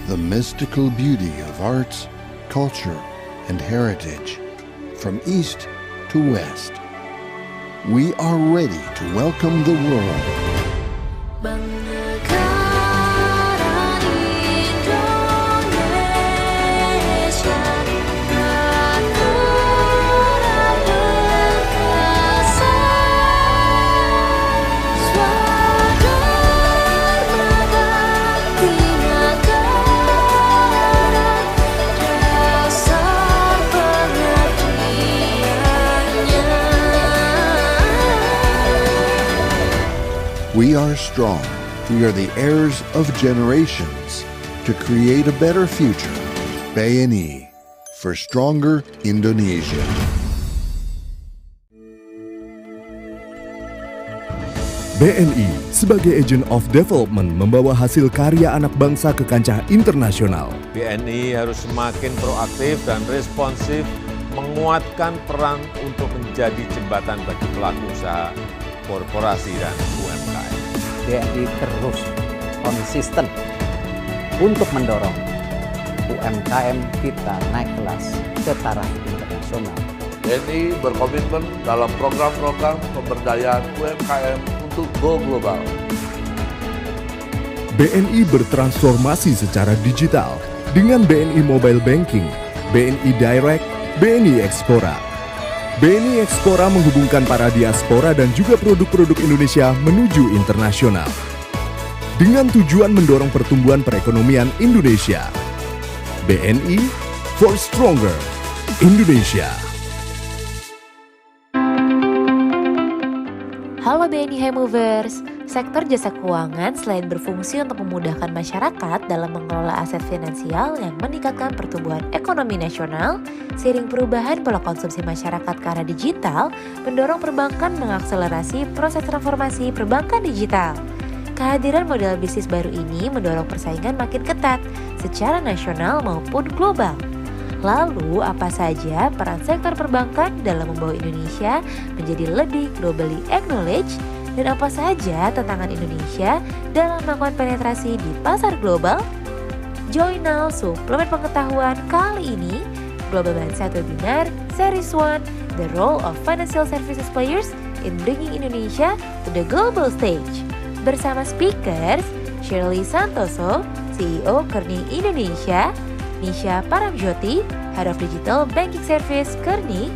the mystical beauty of arts, culture, and heritage, from east to west. We are ready to welcome the world. We are strong. We are the heirs of generations to create a better future. BNI for stronger Indonesia. BNI sebagai agent of development membawa hasil karya anak bangsa ke kancah internasional. BNI harus semakin proaktif dan responsif menguatkan peran untuk menjadi jembatan bagi pelaku usaha, korporasi dan UMKM. BNI terus konsisten untuk mendorong UMKM kita naik kelas ke taraf internasional. BNI berkomitmen dalam program-program pemberdayaan UMKM untuk go global. BNI bertransformasi secara digital dengan BNI Mobile Banking, BNI Direct, BNI Ekspora. BNI Ekspora menghubungkan para diaspora dan juga produk-produk Indonesia menuju internasional. Dengan tujuan mendorong pertumbuhan perekonomian Indonesia. BNI for Stronger Indonesia. Halo BNI Hi-Movers. Sektor jasa keuangan selain berfungsi untuk memudahkan masyarakat dalam mengelola aset finansial yang meningkatkan pertumbuhan ekonomi nasional, seiring perubahan pola konsumsi masyarakat ke arah digital, mendorong perbankan mengakselerasi proses transformasi perbankan digital. Kehadiran model bisnis baru ini mendorong persaingan makin ketat secara nasional maupun global. Lalu, apa saja peran sektor perbankan dalam membawa Indonesia menjadi lebih globally acknowledged? Dan apa saja tantangan Indonesia dalam melakukan penetrasi di pasar global? Join now suplemen pengetahuan kali ini, Global Mindset Webinar Series 1, The Role of Financial Services Players in Bringing Indonesia to the Global Stage. Bersama speakers, Shirley Santoso, CEO Kearney Indonesia, Nisha Paramjothi, Head of Digital Banking Service Kearney,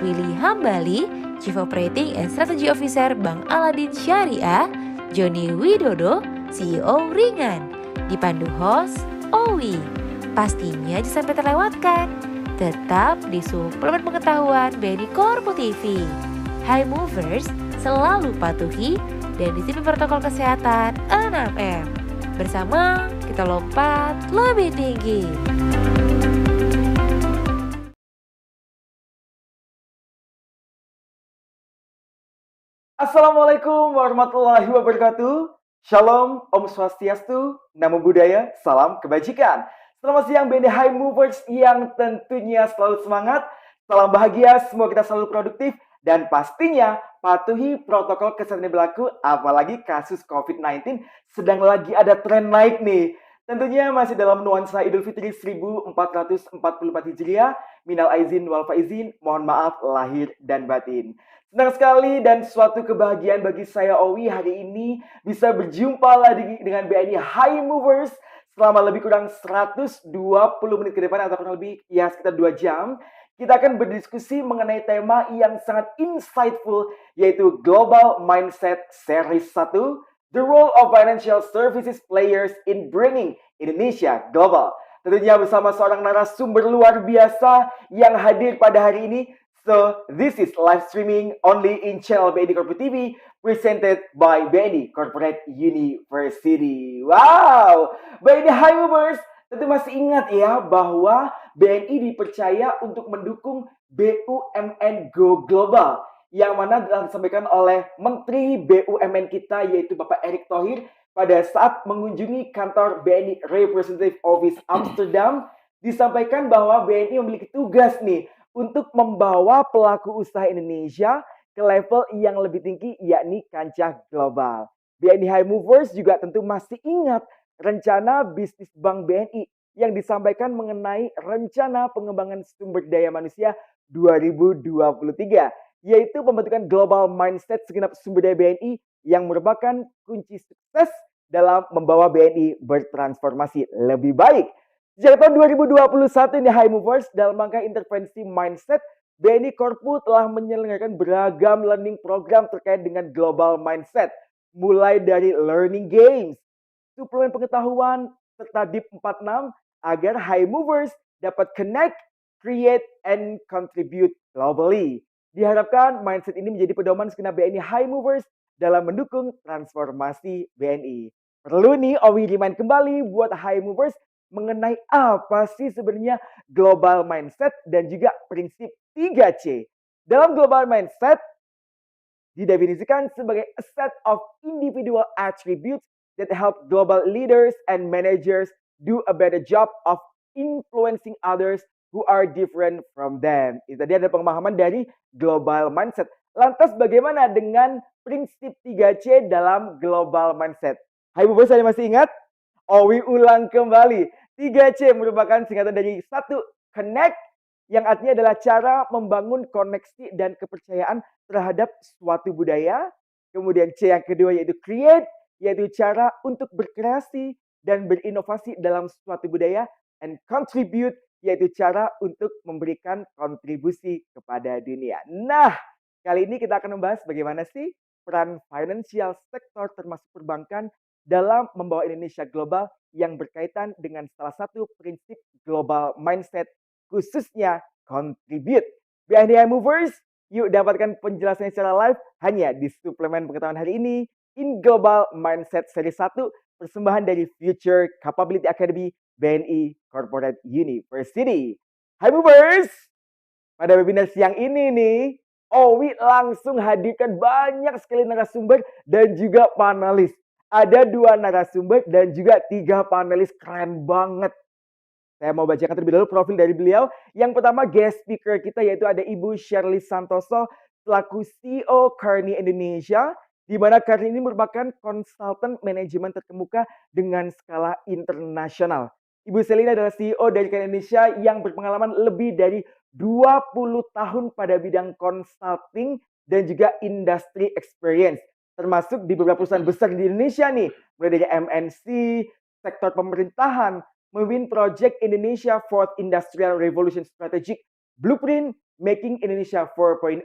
Willy Hambali, Chief Operating and Strategy Officer Bank Aladin Syariah, Widodo, CEO Ringan, Dipandu host Owi. Pastinya jangan sampai terlewatkan. Tetap di suplemen pengetahuan BNI Korpo TV. Hi-Movers selalu patuhi dan disiplin protokol kesehatan 6M. Bersama kita lompat lebih tinggi. Assalamualaikum warahmatullahi wabarakatuh. Shalom, Om Swastiastu, Namo Buddhaya, Salam Kebajikan. Selamat siang BNI Hi-Movers yang tentunya selalu semangat. Salam bahagia, semoga kita selalu produktif. Dan pastinya patuhi protokol kesehatan yang berlaku, apalagi kasus COVID-19 sedang lagi ada tren naik nih. Tentunya masih dalam nuansa Idul Fitri 1444 Hijriah. Minal aizin wal faizin, mohon maaf lahir dan batin. Senang sekali dan suatu kebahagiaan bagi saya Owi hari ini bisa berjumpa lagi dengan BNI Hi-Movers selama lebih kurang 120 menit ke depan atau kurang lebih ya sekitar 2 jam. Kita akan berdiskusi mengenai tema yang sangat insightful yaitu Global Mindset Series 1, The Role of Financial Services Players in Bringing Indonesia Global. Tentunya bersama seorang narasumber luar biasa yang hadir pada hari ini. So, this is live streaming only in channel BNI Korpo TV presented by BNI Corporate University. Wow! BNI Hi-Movers, tentu masih ingat ya bahwa BNI dipercaya untuk mendukung BUMN Go Global yang mana telah disampaikan oleh Menteri BUMN kita yaitu Bapak Erick Thohir pada saat mengunjungi kantor BNI Representative Office Amsterdam. Disampaikan bahwa BNI memiliki tugas nih untuk membawa pelaku usaha Indonesia ke level yang lebih tinggi, yakni kancah global. BNI Hi-Movers juga tentu masih ingat rencana bisnis Bank BNI yang disampaikan mengenai rencana pengembangan sumber daya manusia 2023, yaitu pembentukan global mindset segenap sumber daya BNI yang merupakan kunci sukses dalam membawa BNI bertransformasi lebih baik. Sejak tahun 2021 ini Hi-Movers dalam rangka intervensi mindset, BNI Korpu telah menyelenggarakan beragam learning program terkait dengan global mindset, mulai dari learning games, suplemen pengetahuan, serta Deep 46 agar Hi-Movers dapat connect, create, and contribute globally. Diharapkan mindset ini menjadi pedoman segenap BNI Hi-Movers dalam mendukung transformasi BNI. Perlu nih Owi remind kembali buat Hi-Movers mengenai apa sih sebenarnya global mindset dan juga prinsip 3C. Dalam global mindset didefinisikan sebagai a set of individual attributes that help global leaders and managers do a better job of influencing others who are different from them. Itu tadi ada pemahaman dari global mindset. Lantas bagaimana dengan prinsip 3C dalam global mindset? Hai Bu, saya masih ingat? Owi ulang kembali. 3C merupakan singkatan dari 1. Connect, yang artinya adalah cara membangun koneksi dan kepercayaan terhadap suatu budaya. Kemudian C yang kedua yaitu create, yaitu cara untuk berkreasi dan berinovasi dalam suatu budaya. And contribute, yaitu cara untuk memberikan kontribusi kepada dunia. Nah, kali ini kita akan membahas bagaimana sih peran financial sector termasuk perbankan dalam membawa Indonesia global yang berkaitan dengan salah satu prinsip global mindset, khususnya contribute. BNI Hi-Movers, yuk dapatkan penjelasannya secara live hanya di suplemen pengetahuan hari ini in Global Mindset Seri 1, persembahan dari Future Capability Academy BNI Corporate University. Hi-Movers, pada webinar siang ini nih, Owi langsung hadirkan banyak sekali narasumber dan juga panelis. Ada 2 narasumber dan juga 3 panelis keren banget. Saya mau bacakan terlebih dahulu profil dari beliau. Yang pertama guest speaker kita yaitu ada Ibu Shirley Santoso selaku CEO Kearney Indonesia, di mana Kearney ini merupakan konsultan manajemen terkemuka dengan skala internasional. Ibu Shirley adalah CEO dari Kearney Indonesia yang berpengalaman lebih dari 20 tahun pada bidang consulting dan juga industry experience, termasuk di beberapa perusahaan besar di Indonesia nih, mulai dari MNC, sektor pemerintahan, memimpin Project Indonesia 4th Industrial Revolution Strategic Blueprint, Making Indonesia 4.0,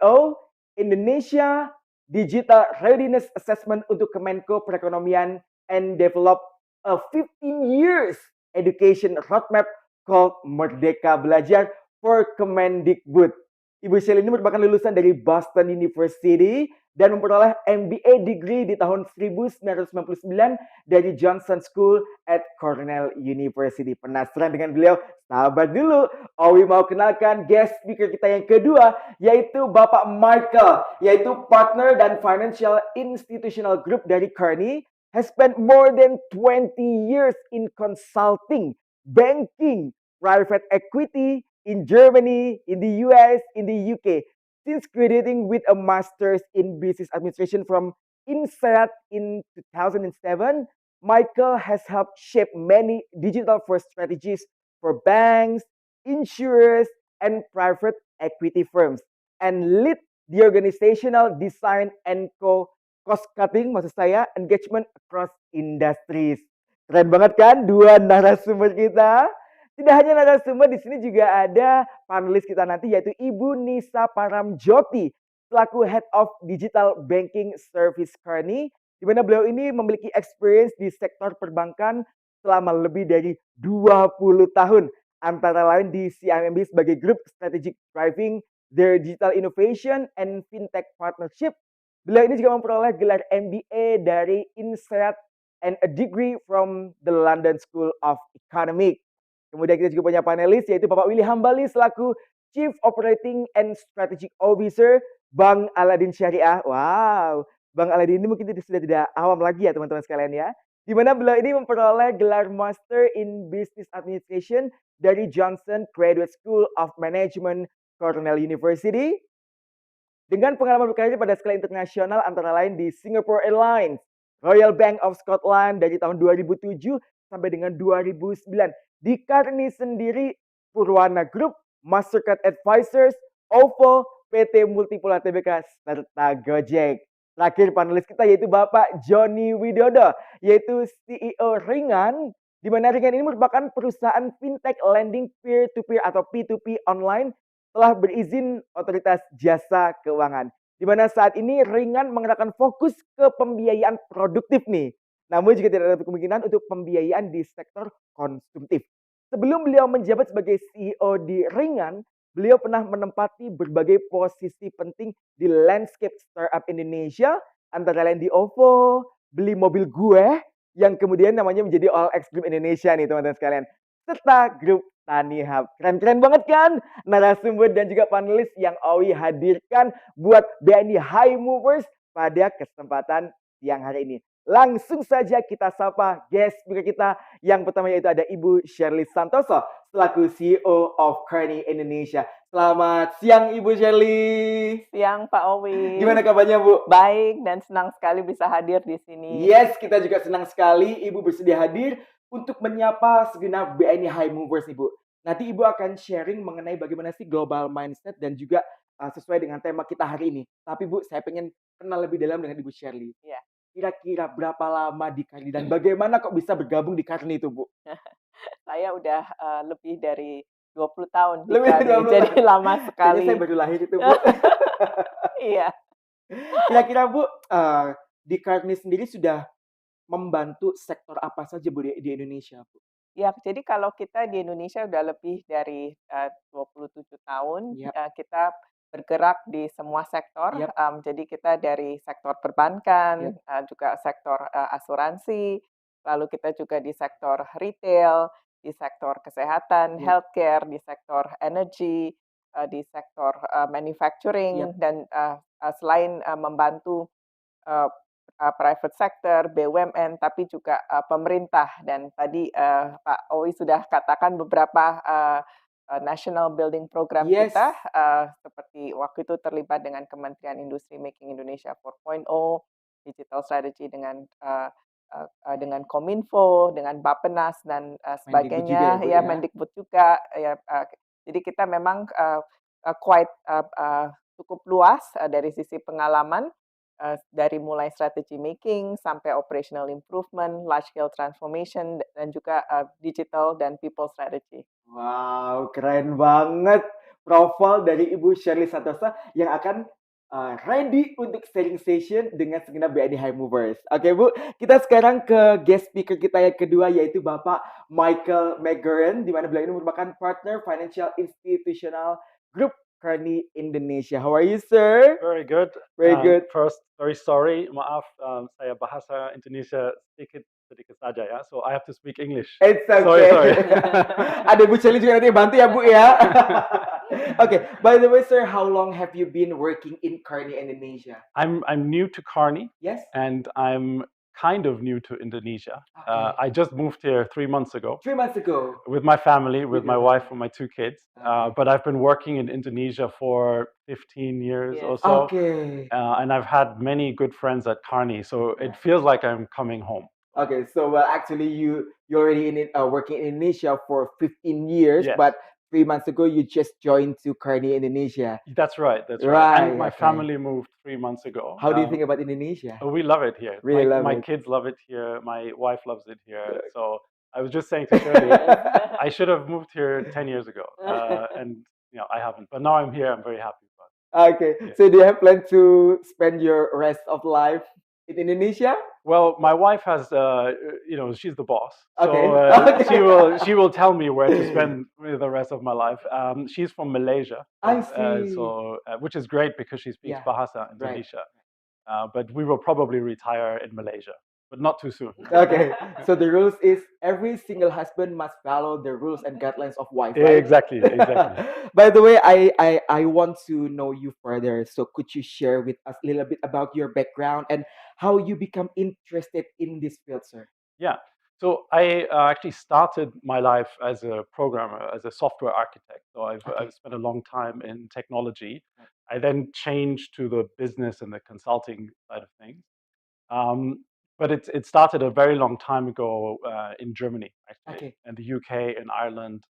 Indonesia Digital Readiness Assessment untuk Kemenko Perekonomian, and develop a 15 years education roadmap called Merdeka Belajar for Kemendikbud. Ibu Shirley ini merupakan lulusan dari Boston University dan memperoleh MBA degree di tahun 1999 dari Johnson School at Cornell University. Penasaran dengan beliau? Sabar dulu. Owi mau kenalkan guest speaker kita yang kedua, yaitu Bapak Michael, yaitu partner dan financial institutional group dari Kearney, has spent more than 20 years in consulting, banking, private equity, in Germany, in the US, in the UK. Since graduating with a master's in business administration from INSEAD in 2007, Michael has helped shape many digital-first strategies for banks, insurers, and private equity firms, and lead the organizational design and cost-cutting, maksud saya, engagement across industries. Keren banget kan 2 narasumber kita? Tidak hanya narasumber, di sini juga ada panelis kita nanti yaitu Ibu Nisha Paramjothi selaku Head of Digital Banking Service Kearney, di mana beliau ini memiliki experience di sektor perbankan selama lebih dari 20 tahun, antara lain di CIMB sebagai Group Strategic Driving their Digital Innovation and Fintech Partnership. Beliau ini juga memperoleh gelar MBA dari INSEAD and a degree from the London School of Economics. Kemudian kita juga punya panelis yaitu Bapak Willy Hambali selaku Chief Operating and Strategic Officer Bank Aladin Syariah. Wow, Bank Aladin ini mungkin sudah tidak awam lagi ya teman-teman sekalian ya. Di mana beliau ini memperoleh gelar Master in Business Administration dari Johnson Graduate School of Management, Cornell University. Dengan pengalaman berkarir pada skala internasional antara lain di Singapore Airlines, Royal Bank of Scotland dari tahun 2007 sampai dengan 2009. Di Kearney sendiri, Purwana Group, Mastercard Advisors, OVO, PT Multipolar Tbk, serta Gojek. Terakhir panelis kita yaitu Bapak Johnny Widodo, yaitu CEO Ringan, di mana Ringan ini merupakan perusahaan fintech lending peer-to-peer atau P2P online telah berizin Otoritas Jasa Keuangan. Di mana saat ini Ringan mengerahkan fokus ke pembiayaan produktif nih. Namun juga tidak ada kemungkinan untuk pembiayaan di sektor konsumtif. Sebelum beliau menjabat sebagai CEO di Ringan, beliau pernah menempati berbagai posisi penting di landscape startup Indonesia, antara lain di OVO, beli mobil gue, yang kemudian namanya menjadi All X Group Indonesia nih teman-teman sekalian, serta grup Tani Hub. Keren-keren banget kan narasumber dan juga panelis yang Owi hadirkan buat BNI Hi-Movers pada kesempatan siang hari ini. Langsung saja kita sapa guest speaker kita. Yang pertama yaitu ada Ibu Shirley Santoso selaku CEO of Kearney Indonesia. Selamat siang Ibu Shirley. Siang Pak Owi. Gimana kabarnya Bu? Baik dan senang sekali bisa hadir di sini. Yes, kita juga senang sekali Ibu bersedia hadir untuk menyapa segenap BNI Hi-Movers Ibu. Nanti Ibu akan sharing mengenai bagaimana sih global mindset dan juga sesuai dengan tema kita hari ini. Tapi Bu, saya pengen kenal lebih dalam dengan Ibu Shirley. Ya. Kira-kira berapa lama di Kearney dan bagaimana kok bisa bergabung di Kearney itu, Bu? Saya udah lebih dari 20 tahun di Lebih dari Kearney, 20 jadi tahun. lama sekali. Kayaknya saya baru lahir itu, Bu. Iya. Kira-kira Bu, di Kearney sendiri sudah membantu sektor apa saja Bu di Indonesia, Bu? Ya, jadi kalau kita di Indonesia udah lebih dari 27 tahun, Yap. kita bergerak di semua sektor. Yap. Jadi kita dari sektor perbankan, juga sektor asuransi, lalu kita juga di sektor retail, di sektor kesehatan, healthcare, di sektor energy, di sektor manufacturing, dan selain membantu private sector, BUMN, tapi juga pemerintah. Dan tadi Pak Owi sudah katakan beberapa National Building Program kita, seperti waktu itu terlibat dengan Kementerian Industri Making Indonesia 4.0, Digital Strategy dengan Kominfo, dengan Bappenas dan sebagainya, Mendikbud juga. Jadi kita memang cukup luas dari sisi pengalaman, dari mulai strategy making sampai operational improvement, large scale transformation, dan juga digital dan people strategy. Wow, keren banget profil dari Ibu Shirley Santoso yang akan ready untuk sharing session dengan segenap BNI Hi-Movers. Oke Bu, kita sekarang ke guest speaker kita yang kedua yaitu Bapak Michael McGauran, di mana beliau ini merupakan partner financial institutional group Kearney Indonesia. How are you, sir? Very good. Very good. First, very sorry, maaf, saya bahasa Indonesia sedikit saja ya, so I have to speak English. It's okay. Sorry. Ada Bu Shirley juga nanti bantu ya Bu ya. Okay, by the way, sir, how long have you been working in Kearney, Indonesia? I'm new to Kearney. Yes. And I'm kind of new to Indonesia. Okay. I just moved here 3 months ago. 3 months ago. With my family, with my wife and my 2 kids. Okay. But I've been working in Indonesia for 15 years or so. Okay. And I've had many good friends at Kearney, so it feels like I'm coming home. Okay, so well, actually, you already working in Indonesia for 15 years, Yes. but 3 months ago you just joined to Kearney, Indonesia. That's right. That's Right, right. And my okay. family moved 3 months ago. How do you think about Indonesia? We love it here. Really love my it. kids love it here. My wife loves it here. So I was just saying to Shirley, I should have moved here 10 years ago, and I haven't. But now I'm here. I'm very happy about it. Okay, Yeah. so do you have plan to spend your rest of life in Indonesia? Well, my wife has, she's the boss. Okay. So she will tell me where to spend the rest of my life. She's from Malaysia. I see. Which is great because she speaks Bahasa Indonesia. But we will probably retire in Malaysia, but not too soon. Okay, so the rules is every single husband must follow the rules and guidelines of wife, right? Exactly. By the way, I want to know you further. So could you share with us a little bit about your background and how you become interested in this field, sir? Yeah. So I actually started my life as a programmer, as a software architect. So I've spent a long time in technology. I then changed to the business and the consulting side of things. But it started a very long time ago in Germany, actually, and the UK and Ireland.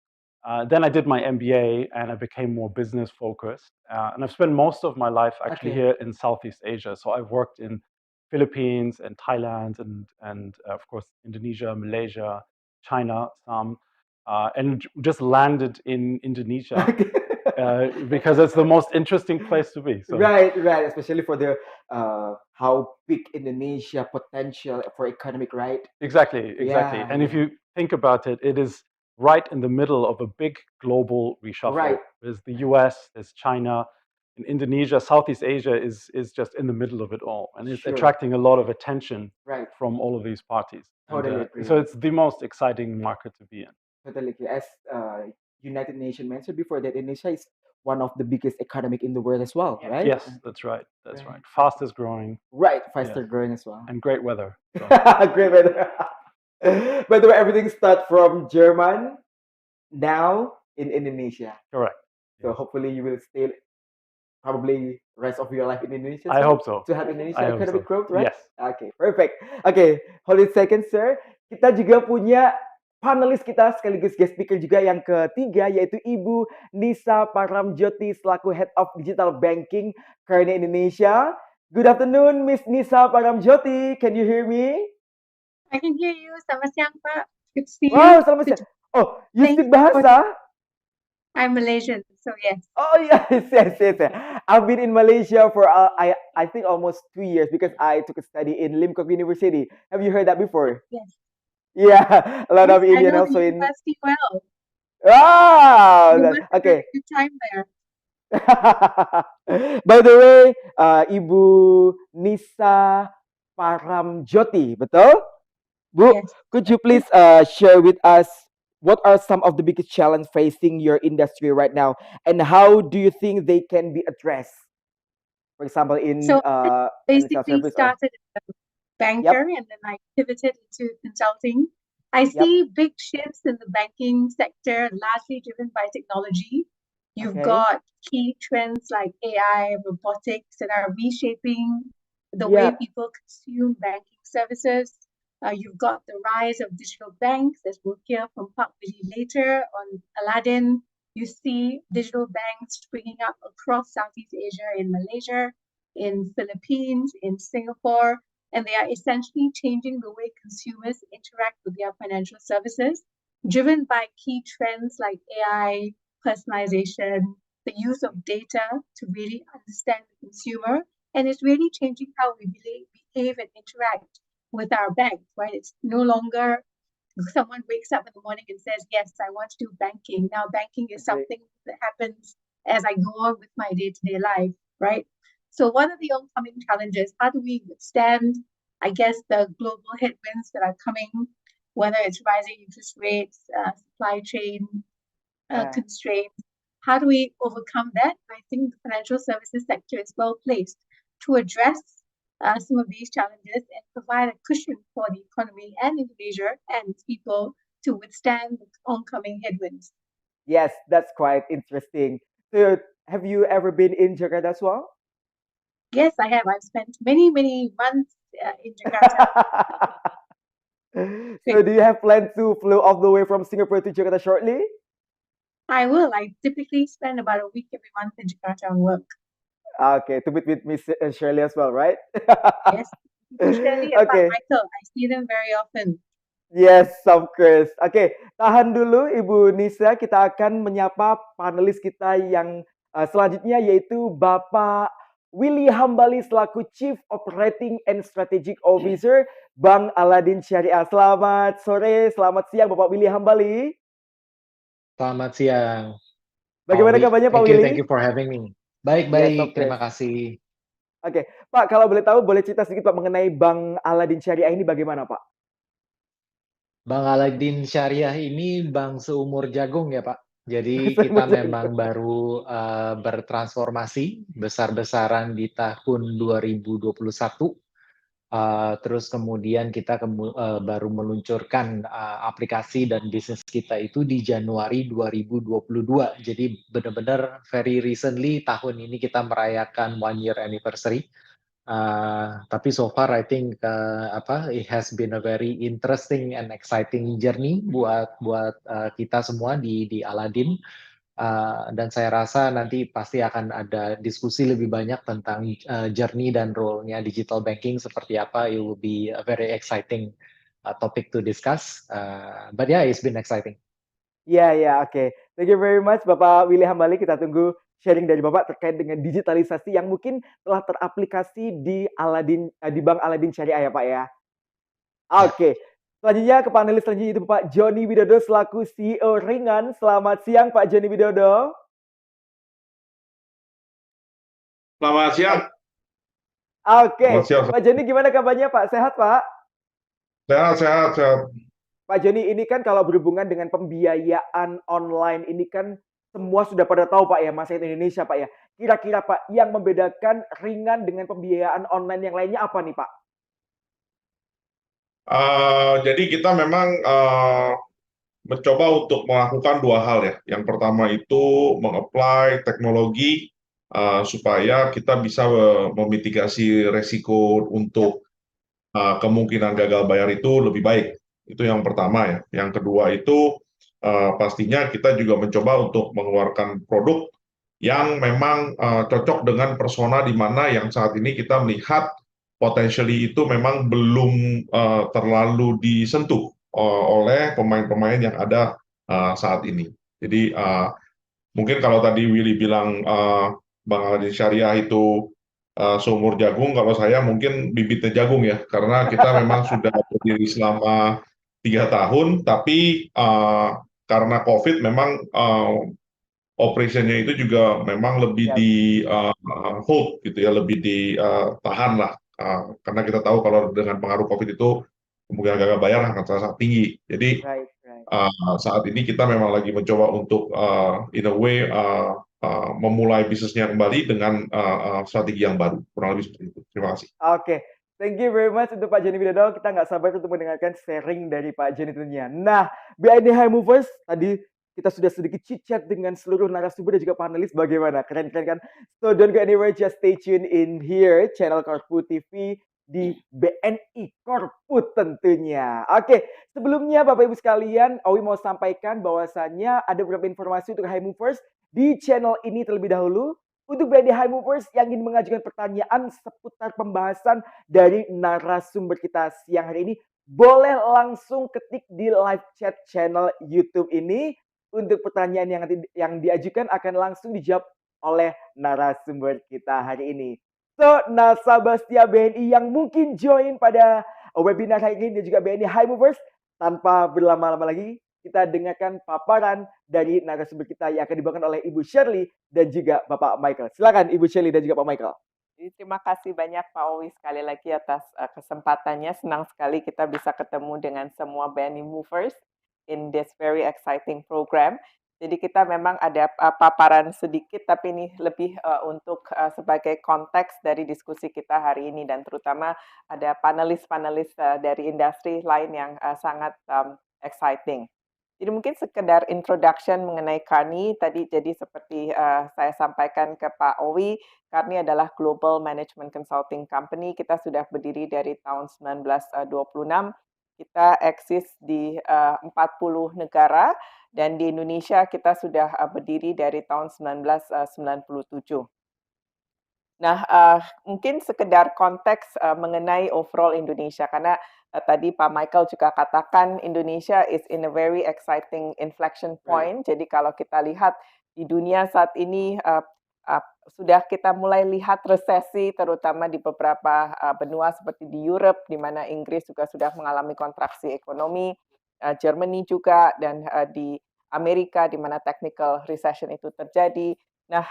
Then I did my MBA and I became more business focused. And I've spent most of my life actually here in Southeast Asia. So I've worked in Philippines and Thailand and of course Indonesia, Malaysia, China, some, and just landed in Indonesia. Because it's the most interesting place to be. So. Right, especially for the how big Indonesia potential for economic, right? Exactly. And if you think about it, it is right in the middle of a big global reshuffle. Right. There's the US, there's China, and Indonesia, Southeast Asia is just in the middle of it all, and it's attracting a lot of attention from all of these parties. Totally agree. So it's the most exciting market to be in. Totally agree. As United Nations mentioned before, that Indonesia is one of the biggest economic in the world as well, right? Yes, that's right. Fastest growing. Right, faster growing as well. And great weather. So. Great weather. By the way, everything starts from German, now in Indonesia. Correct. So hopefully you will stay probably rest of your life in Indonesia. I hope so. To have Indonesia economic growth, right? Yes. Okay, perfect. Okay, hold it second, sir. Kita juga punya panelis kita sekaligus guest speaker juga yang ketiga, yaitu Ibu Nisha Paramjothi selaku Head of Digital Banking Kearney Indonesia. Good afternoon, Miss Nisha Paramjothi. Can you hear me? I can hear you. Selamat siang, Pak. Good to see you. Wow, selamat siang. Oh, you speak bahasa? I'm Malaysian, so yes. Oh yes. I've been in Malaysia for I think almost 2 years because I took a study in Lim Kok University. Have you heard that before? Yes. Yeah, a lot of Indian I know also the in. university well. Wow. Okay. Good time there. By the way, Ibu Nisha Paramjothi, betul? Bu, Yes. could you please share with us what are some of the biggest challenges facing your industry right now, and how do you think they can be addressed? For example, in basically started as a banker and then I pivoted into consulting. I see big shifts in the banking sector, largely driven by technology. You've got key trends like AI, robotics that are reshaping the way people consume banking services. You've got the rise of digital banks, as we'll hear from Willy later on Aladin. You see digital banks springing up across Southeast Asia, in Malaysia, in Philippines, in Singapore, and they are essentially changing the way consumers interact with their financial services, driven by key trends like AI, personalization, the use of data to really understand the consumer, and it's really changing how we behave and interact with our bank, right? It's no longer someone wakes up in the morning and says, yes, I want to do banking. Now banking is something that happens as I go on with my day-to-day life, right? So what are the oncoming challenges? How do we withstand, I guess, the global headwinds that are coming, whether it's rising interest rates, supply chain constraints? How do we overcome that? I think the financial services sector is well placed to address some of these challenges and provide a cushion for the economy and Indonesia and its people to withstand the oncoming headwinds. Yes, that's quite interesting. So, have you ever been in Jakarta as well? Yes, I have. I've spent many months in Jakarta. So, do you have plans to fly all the way from Singapore to Jakarta shortly? I will. I typically spend about a week every month in Jakarta on work. Okay, to meet with Miss Shirley as well, right? Yes, Shirley and Michael. I see them very often. Yes, of course. Oke, tahan dulu Ibu Nisha. Kita akan menyapa panelis kita yang selanjutnya, yaitu Bapak Willy Hambali selaku Chief Operating and Strategic Officer Bank Aladin Syariah. Selamat sore, selamat siang Bapak Willy Hambali. Selamat siang. Bagaimana kabarnya Pak Willy? Thank you for having me. Baik, terima kasih. Oke, Pak, kalau boleh tahu, boleh cerita sedikit Pak mengenai Bank Aladin Syariah ini bagaimana Pak? Bank Aladin Syariah ini bank seumur jagung ya Pak. Jadi kita memang baru bertransformasi besar-besaran di tahun 2021 Terus kemudian kita baru meluncurkan aplikasi dan bisnis kita itu di Januari 2022. Jadi benar-benar very recently tahun ini kita merayakan 1 year anniversary. Tapi so far I think it has been a very interesting and exciting journey buat kita semua di Aladin. Dan saya rasa nanti pasti akan ada diskusi lebih banyak tentang journey dan role-nya digital banking seperti apa. It will be a very exciting topic to discuss. But yeah, it's been exciting. Oke. Thank you very much Bapak Willy Hambali. Kita tunggu sharing dari Bapak terkait dengan digitalisasi yang mungkin telah teraplikasi di Aladin, di Bank Aladin Syariah ya Pak ya. Oke. Selanjutnya ke panelis selanjutnya itu Pak Joni Widodo selaku CEO Ringan. Selamat siang Pak Joni Widodo. Selamat siang. Oke. Pak Joni gimana kabarnya Pak? Sehat Pak? Sehat. Pak Joni, ini kan kalau berhubungan dengan pembiayaan online ini kan semua sudah pada tahu Pak ya, masyarakat Indonesia Pak ya. Kira-kira Pak yang membedakan Ringan dengan pembiayaan online yang lainnya apa nih Pak? Jadi kita memang mencoba untuk melakukan 2 hal ya. Yang pertama itu mengapply teknologi supaya kita bisa memitigasi resiko untuk kemungkinan gagal bayar itu lebih baik. Itu yang pertama ya. Yang kedua itu pastinya kita juga mencoba untuk mengeluarkan produk yang memang cocok dengan persona di mana yang saat ini kita melihat potentially itu memang belum terlalu disentuh oleh pemain-pemain yang ada saat ini. Jadi mungkin kalau tadi Willy bilang Bang Aladin Syariah itu seumur jagung, kalau saya mungkin bibitnya jagung ya, karena kita memang sudah berdiri selama 3 tahun, tapi karena COVID memang operasinya itu juga memang lebih di hold gitu ya, lebih ditahan lah. Karena kita tahu kalau dengan pengaruh COVID itu kemungkinan gagal bayar akan sangat tinggi. Jadi saat ini kita memang lagi mencoba untuk in a way memulai bisnisnya kembali dengan strategi yang baru. Kurang lebih seperti itu. Terima kasih. Oke. Thank you very much untuk Pak Joni Widodo. Kita nggak sabar untuk mendengarkan sharing dari Pak Joni tentunya. Nah, BNI Hi-Movers tadi kita sudah sedikit chit-chat dengan seluruh narasumber dan juga panelis. Bagaimana? Keren-keren kan? So don't go anywhere, just stay tuned in here, channel Korput TV di BNI Korput tentunya. Oke, sebelumnya Bapak Ibu sekalian, Owi mau sampaikan bahwasannya ada beberapa informasi untuk Hi-Movers di channel ini terlebih dahulu. Untuk BNI Hi-Movers yang ingin mengajukan pertanyaan seputar pembahasan dari narasumber kita siang hari ini, boleh langsung ketik di live chat channel YouTube ini. Untuk pertanyaan yang diajukan akan langsung dijawab oleh narasumber kita hari ini. So, nasabah setia BNI yang mungkin join pada webinar hari ini dan juga BNI Hi-Movers, tanpa berlama-lama lagi, kita dengarkan paparan dari narasumber kita yang akan dibawakan oleh Ibu Shirley dan juga Bapak Michael. Silakan Ibu Shirley dan juga Pak Michael. Terima kasih banyak Pak Owi sekali lagi atas kesempatannya. Senang sekali kita bisa ketemu dengan semua BNI Movers in this very exciting program. Jadi kita memang ada paparan sedikit, tapi ini lebih untuk sebagai konteks dari diskusi kita hari ini, dan terutama ada panelis-panelis dari industri lain yang sangat exciting. Jadi mungkin sekedar introduction mengenai Kearney tadi. Jadi seperti saya sampaikan ke Pak Owi, Kearney adalah Global Management Consulting Company. Kita sudah berdiri dari tahun 1926. Kita eksis di 40 negara, dan di Indonesia kita sudah berdiri dari tahun 1997. Nah, mungkin sekedar konteks mengenai overall Indonesia, karena tadi Pak Michael juga katakan Indonesia is in a very exciting inflection point. Jadi kalau kita lihat di dunia saat ini, sudah kita mulai lihat resesi, terutama di beberapa benua seperti di Europe, di mana Inggris juga sudah mengalami kontraksi ekonomi, Germany juga, dan di Amerika di mana technical recession itu terjadi. Nah,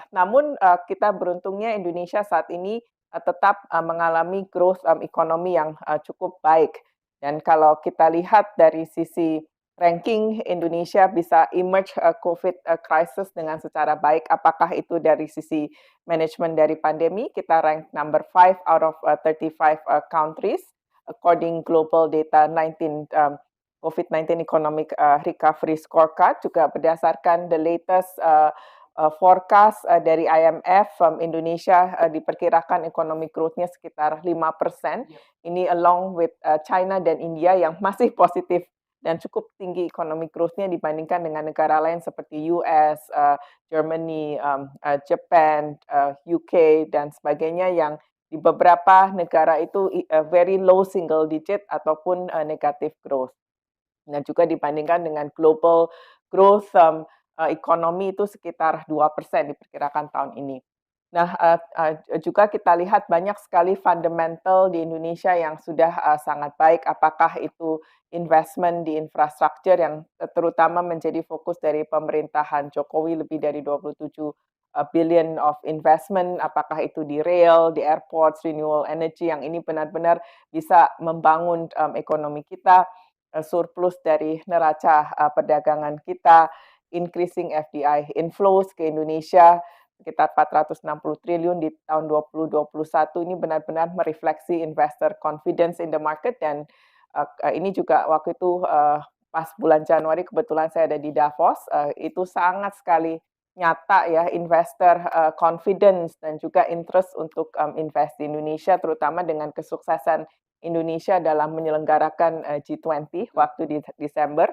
namun kita beruntungnya Indonesia saat ini tetap mengalami growth ekonomi yang cukup baik. Dan kalau kita lihat dari sisi ranking Indonesia bisa emerge COVID crisis dengan secara baik. Apakah itu dari sisi manajemen dari pandemi, kita rank number 5 out of 35 countries according global data COVID-19 economic recovery scorecard, juga berdasarkan the latest forecast dari IMF, Indonesia diperkirakan ekonomi growth-nya sekitar 5%. Ini along with China dan India yang masih positif dan cukup tinggi ekonomi growth-nya dibandingkan dengan negara lain seperti US, Germany, Japan, UK, dan sebagainya, yang di beberapa negara itu very low single digit ataupun negative growth. Nah, juga dibandingkan dengan global growth ekonomi itu sekitar 2% diperkirakan tahun ini. Nah, juga kita lihat banyak sekali fundamental di Indonesia yang sudah sangat baik, apakah itu investment di infrastruktur yang terutama menjadi fokus dari pemerintahan Jokowi, lebih dari 27 billion of investment, apakah itu di rail, di airports, renewable energy, yang ini benar-benar bisa membangun ekonomi kita, surplus dari neraca perdagangan kita, increasing FDI inflows ke Indonesia sekitar 460 triliun di tahun 2021, ini benar-benar merefleksi investor confidence in the market. Dan ini juga waktu itu pas bulan Januari kebetulan saya ada di Davos, itu sangat sekali nyata ya investor confidence dan juga interest untuk invest di Indonesia, terutama dengan kesuksesan Indonesia dalam menyelenggarakan G20 waktu di Desember.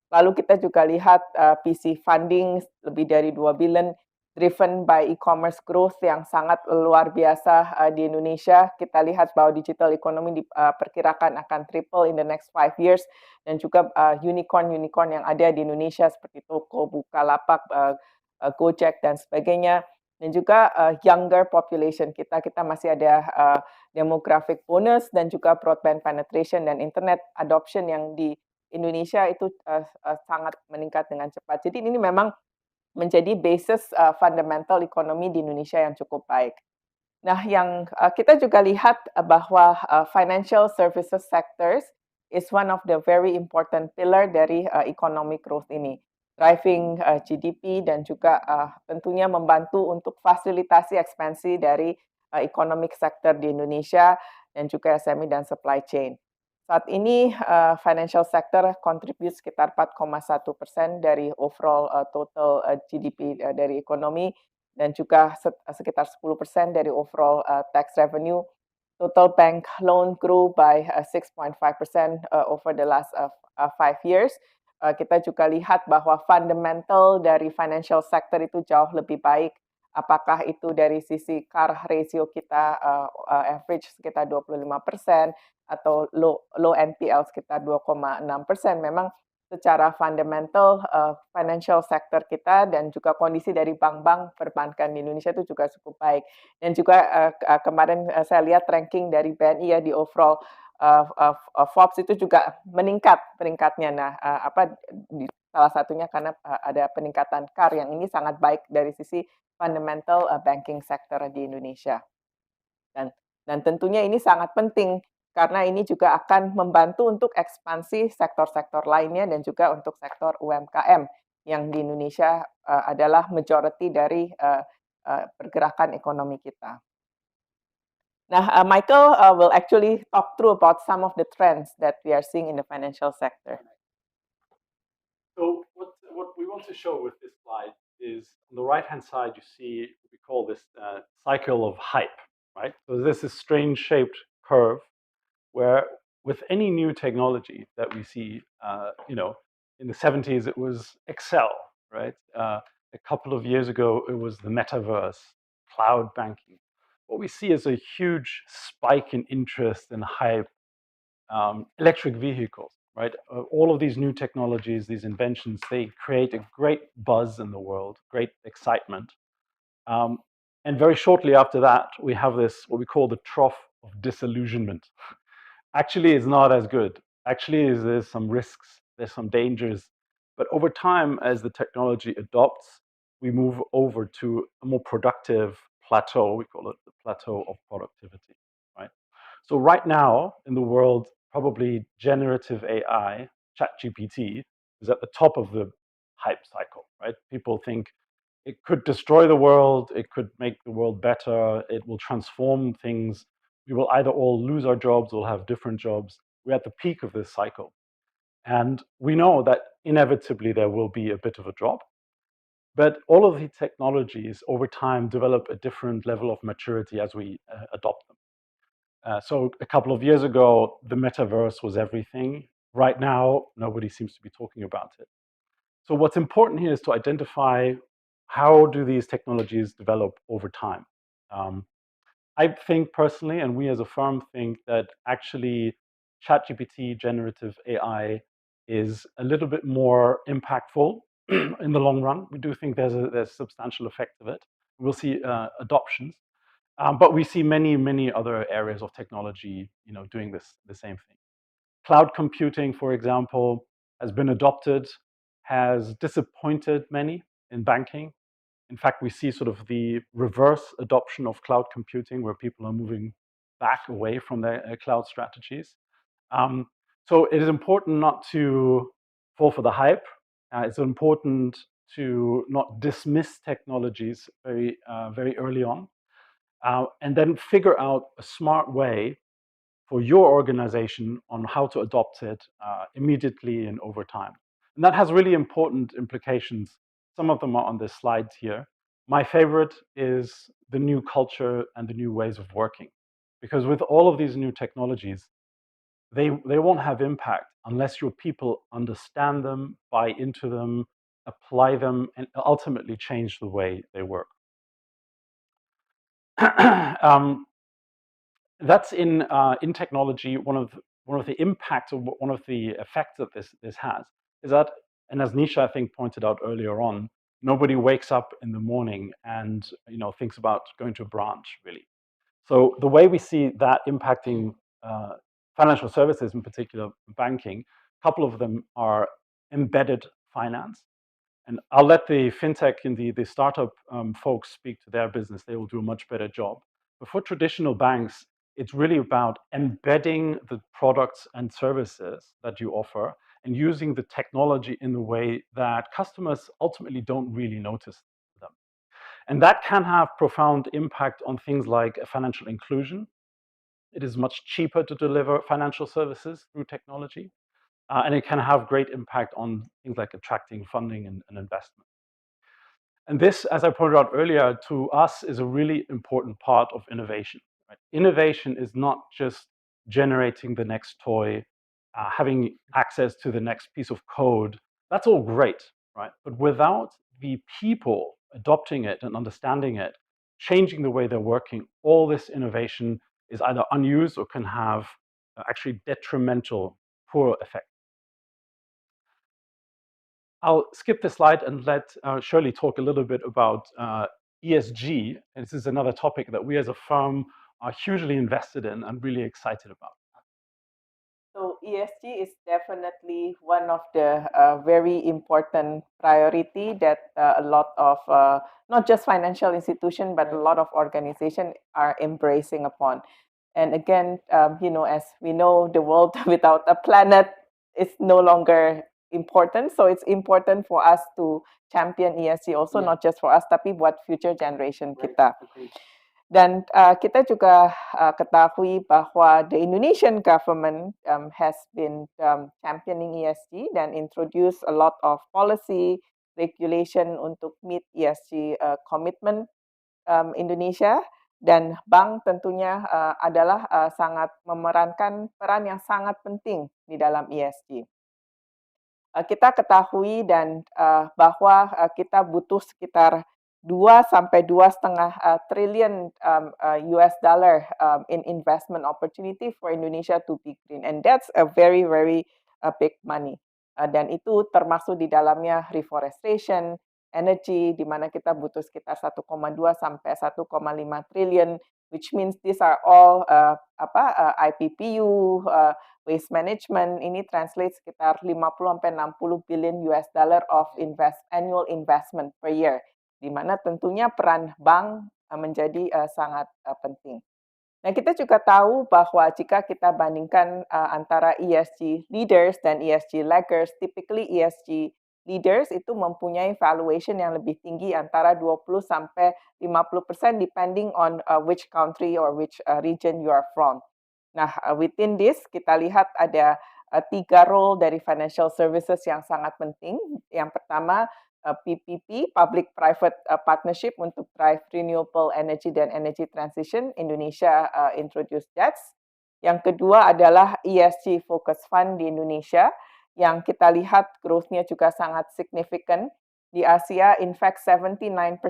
Lalu kita juga lihat PC funding lebih dari 2 billion driven by e-commerce growth yang sangat luar biasa di Indonesia. Kita lihat bahwa digital economy diperkirakan akan triple in the next 5 years, dan juga unicorn yang ada di Indonesia seperti Toko, Bukalapak, Gojek, dan sebagainya. Dan juga younger population kita masih ada demographic bonus, dan juga broadband penetration dan internet adoption yang di Indonesia itu sangat meningkat dengan cepat. Jadi ini memang menjadi basis fundamental ekonomi di Indonesia yang cukup baik. Nah, yang kita juga lihat bahwa financial services sectors is one of the very important pillar dari economic growth ini, driving GDP dan juga tentunya membantu untuk fasilitasi ekspansi dari economic sector di Indonesia dan juga SME dan supply chain. Saat ini financial sector contribute sekitar 4,1% dari overall total GDP dari ekonomi, dan juga sekitar 10% dari overall tax revenue. Total bank loan grew by 6.5% over the last 5 years. Kita juga lihat bahwa fundamental dari financial sector itu jauh lebih baik. Apakah itu dari sisi CAR ratio kita average sekitar 25%, atau low NPL sekitar 2,6%. Memang secara fundamental financial sector kita dan juga kondisi dari bank-bank perbankan di Indonesia itu juga cukup baik. Dan juga kemarin saya lihat ranking dari BNI ya di overall Forbes itu juga meningkat peringkatnya. Nah, salah satunya karena ada peningkatan CAR yang ini sangat baik dari sisi fundamental banking sector di Indonesia. Dan tentunya ini sangat penting karena ini juga akan membantu untuk ekspansi sektor-sektor lainnya dan juga untuk sektor UMKM yang di Indonesia adalah majority dari pergerakan ekonomi kita. Nah, Michael will actually talk through about some of the trends that we are seeing in the financial sector. So what we want to show with this slide is on the right-hand side, you see what we call this cycle of hype, right? So this is strange shaped curve where with any new technology that we see, in the 70s, it was Excel, right? A couple of years ago, it was the metaverse, cloud banking. What we see is a huge spike in interest and hype, electric vehicles, right? All of these new technologies, these inventions, they create a great buzz in the world, great excitement. And very shortly after that, we have this, what we call the trough of disillusionment. Actually, it's not as good. Actually, there's some risks, there's some dangers. But over time, as the technology adopts, we move over to a more productive plateau. We call it the plateau of productivity, right? So right now in the world, probably generative AI, ChatGPT, is at the top of the hype cycle, right? People think it could destroy the world, it could make the world better, it will transform things. We will either all lose our jobs or have different jobs. We're at the peak of this cycle. And we know that inevitably there will be a bit of a drop. But all of these technologies over time develop a different level of maturity as we adopt them. So a couple of years ago, the metaverse was everything. Right now, nobody seems to be talking about it. So what's important here is to identify how do these technologies develop over time. I think personally, and we as a firm think that actually ChatGPT, generative AI, is a little bit more impactful in the long run. We do think there's a substantial effect of it. We'll see adoptions, but we see many other areas of technology, doing the same thing. Cloud computing, for example, has been adopted, has disappointed many in banking. In fact, we see sort of the reverse adoption of cloud computing, where people are moving back away from their cloud strategies. So it is important not to fall for the hype. It's important to not dismiss technologies very early on, and then figure out a smart way for your organization on how to adopt it immediately and over time. And that has really important implications. Some of them are on the slides here. My favorite is the new culture and the new ways of working. Because with all of these new technologies, they won't have impact unless your people understand them, buy into them, apply them, and ultimately change the way they work. That's in technology. One of the impacts, or one of the effects that this has is that, and as Nisha I think pointed out earlier on, nobody wakes up in the morning and thinks about going to a branch really. So the way we see that impacting financial services, in particular banking, a couple of them are embedded finance. And I'll let the fintech and the startup folks speak to their business. They will do a much better job. But for traditional banks, it's really about embedding the products and services that you offer and using the technology in the way that customers ultimately don't really notice them. And that can have profound impact on things like financial inclusion. It is much cheaper to deliver financial services through technology. And it can have great impact on things like attracting funding and investment. And this, as I pointed out earlier, to us is a really important part of innovation. Right? Innovation is not just generating the next toy, having access to the next piece of code. That's all great, right? But without the people adopting it and understanding it, changing the way they're working, all this innovation is either unused or can have actually detrimental, poor effects. I'll skip this slide and let Shirley talk a little bit about ESG. And this is another topic that we as a firm are hugely invested in and really excited about. So ESG is definitely one of the very important priority that a lot of, not just financial institutions, but a lot of organizations are embracing upon. And again, as we know, the world without a planet is no longer important. So it's important for us to champion ESG also, not just for us, tapi buat future generation kita. Dan kita juga ketahui bahwa the Indonesian government has been championing ESG dan introduce a lot of policy regulation untuk meet ESG commitment Indonesia. Dan bank tentunya adalah sangat memerankan peran yang sangat penting di dalam ESG. Kita ketahui dan bahwa kita butuh sekitar 2 sampai 2,5 triliun US dollar in investment opportunity for Indonesia to be green, and that's a very big money. Dan itu termasuk di dalamnya reforestation, energy, di mana kita butuh sekitar 1,2 sampai 1,5 triliun, which means these are all IPPU, waste management. Ini translate sekitar 50 sampai 60 billion US dollar of annual investment per year, di mana tentunya peran bank menjadi sangat penting. Nah, kita juga tahu bahwa jika kita bandingkan antara ESG leaders dan ESG laggers, typically ESG leaders itu mempunyai valuation yang lebih tinggi antara 20 sampai 50% depending on which country or which region you are from. Nah, within this kita lihat ada 3 role dari financial services yang sangat penting. Yang pertama PPP, Public Private Partnership untuk drive renewable energy dan energy transition. Indonesia introduce that. Yang kedua adalah ESG Focus Fund di Indonesia, yang kita lihat growth-nya juga sangat signifikan. Di Asia, in fact 79%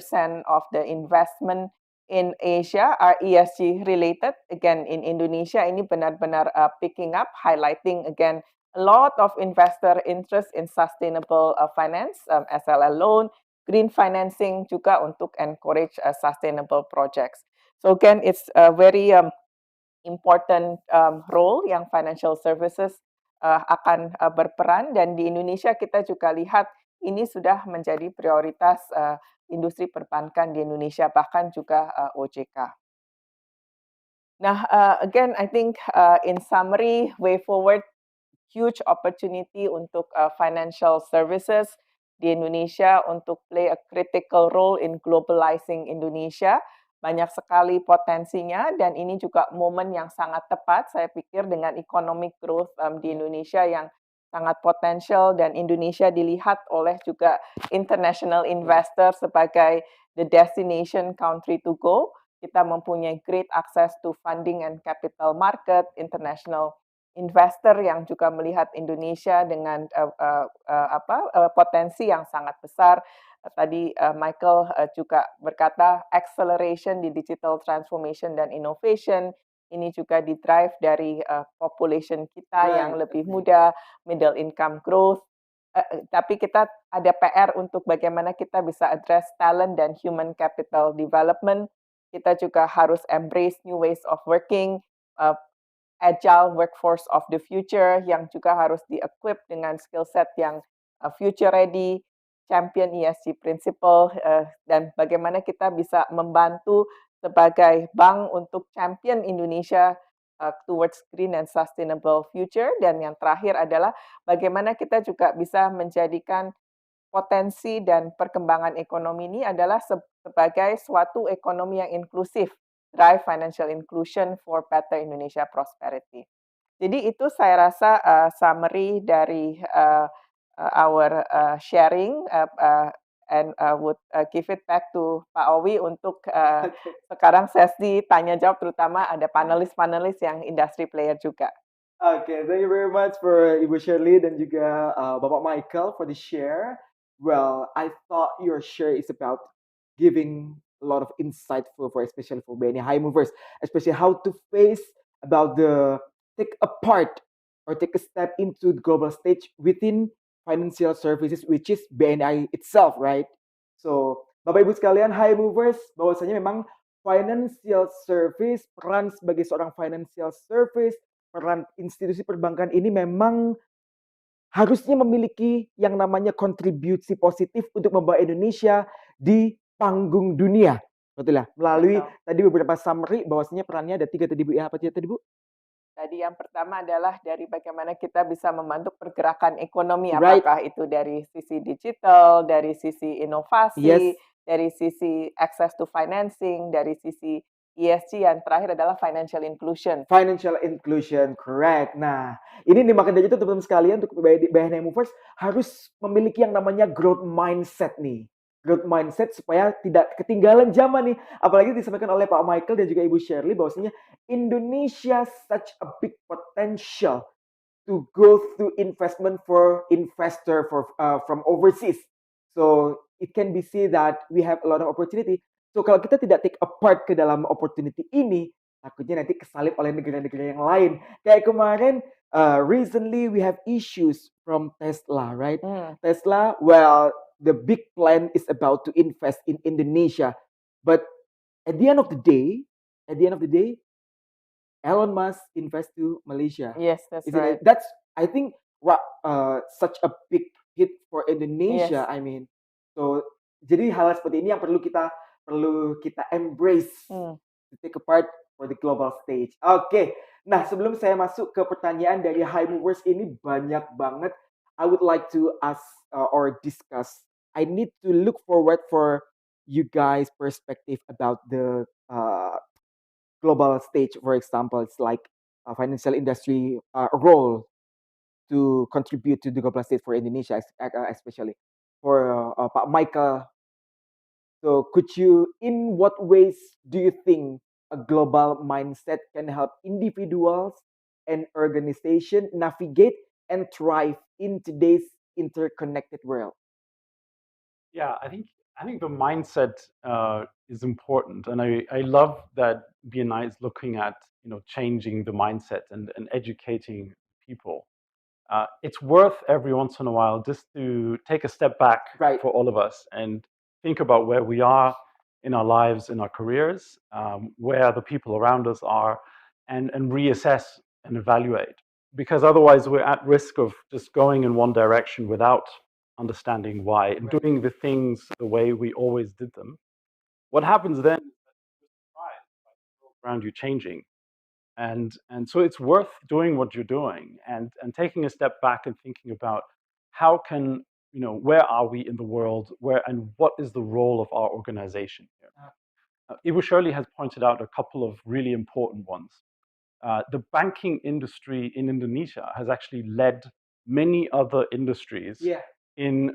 of the investment in Asia are ESG related. Again, in Indonesia ini benar-benar picking up, highlighting again a lot of investor interest in sustainable finance, SLL loan, green financing juga untuk encourage sustainable projects. So again, it's a very important role yang financial services akan berperan, dan di Indonesia kita juga lihat ini sudah menjadi prioritas industri perbankan di Indonesia, bahkan juga OJK. Nah, again, I think in summary, way forward, huge opportunity untuk financial services di Indonesia untuk play a critical role in globalizing Indonesia. Banyak sekali potensinya, dan ini juga momen yang sangat tepat, saya pikir, dengan economic growth di Indonesia yang sangat potensial, dan Indonesia dilihat oleh juga international investor sebagai the destination country to go. Kita mempunyai great access to funding and capital market, international investor yang juga melihat Indonesia dengan potensi yang sangat besar. Tadi Michael juga berkata acceleration di digital transformation dan innovation. Ini juga di-drive dari population kita yang lebih muda, middle income growth. Tapi kita ada PR untuk bagaimana kita bisa address talent dan human capital development. Kita juga harus embrace new ways of working, agile workforce of the future yang juga harus di-equip dengan skill set yang future ready, champion ESG principle, dan bagaimana kita bisa membantu sebagai bank untuk champion Indonesia towards green and sustainable future. Dan yang terakhir adalah bagaimana kita juga bisa menjadikan potensi dan perkembangan ekonomi ini adalah sebagai suatu ekonomi yang inklusif, drive financial inclusion for better Indonesia prosperity. Jadi itu saya rasa summary dari our sharing, and would give it back to Pak Owi untuk sekarang sesi tanya jawab, terutama ada panelis-panelis yang industry player juga. Okay, thank you very much for Ibu Shirley dan juga Bapak Michael for the share. Well, I thought your share is about giving a lot of insightful for especially for BNI Hi-Movers, especially how to face about the take a part or take a step into the global stage within financial services, which is BNI itself, right? So, Bapak Ibu sekalian, Hi-Movers, bahwasanya memang financial service, peran sebagai seorang financial service, peran institusi perbankan ini memang harusnya memiliki yang namanya kontribusi positif untuk membawa Indonesia di panggung dunia. Betul ya? Melalui tadi beberapa summary bahwasanya perannya ada 3 tadi Bu. Ya, apa tadi Bu? Tadi yang pertama adalah dari bagaimana kita bisa membantu pergerakan ekonomi, apakah itu dari sisi digital, dari sisi inovasi, dari sisi access to financing, dari sisi ESG, yang terakhir adalah financial inclusion. Financial inclusion, correct. Nah, ini makanya itu teman-teman sekalian untuk BNI Movers harus memiliki yang namanya growth mindset nih. Growth mindset supaya tidak ketinggalan zaman nih. Apalagi disampaikan oleh Pak Michael dan juga Ibu Shirley bahwasanya Indonesia such a big potential to go through investment for investor from overseas. So it can be seen that we have a lot of opportunity. So kalau kita tidak take a part ke dalam opportunity ini, takutnya nanti kesalip oleh negara-negara yang lain. Kayak kemarin, recently we have issues from Tesla, right? Tesla, well, the big plan is about to invest in Indonesia, but at the end of the day, Elon Musk invest to Malaysia. Yes, that's right. That's I think such a big hit for Indonesia. Yes. I mean, so jadi hal seperti ini yang perlu kita embrace, to take a part for the global stage. Oke, nah sebelum saya masuk ke pertanyaan dari Hi-Movers ini banyak banget, I would like to ask or discuss. I need to look forward for you guys' perspective about the global stage. For example, it's like a financial industry role to contribute to the global stage for Indonesia, especially for Pak Michael. So could you, in what ways do you think a global mindset can help individuals and organizations navigate and thrive in today's interconnected world? Yeah, I think the mindset is important, and I love that BNI is looking at changing the mindset and educating people. It's worth every once in a while just to take a step back for all of us and think about where we are in our lives, in our careers, where the people around us are, and reassess and evaluate. Because otherwise we're at risk of just going in one direction without understanding why and doing the things the way we always did them. What happens then is that you're surprised by the world around you changing. And so it's worth doing what you're doing and taking a step back and thinking about how can, where are we in the world, and what is the role of our organization here? Shirley has pointed out a couple of really important ones. The banking industry in Indonesia has actually led many other industries in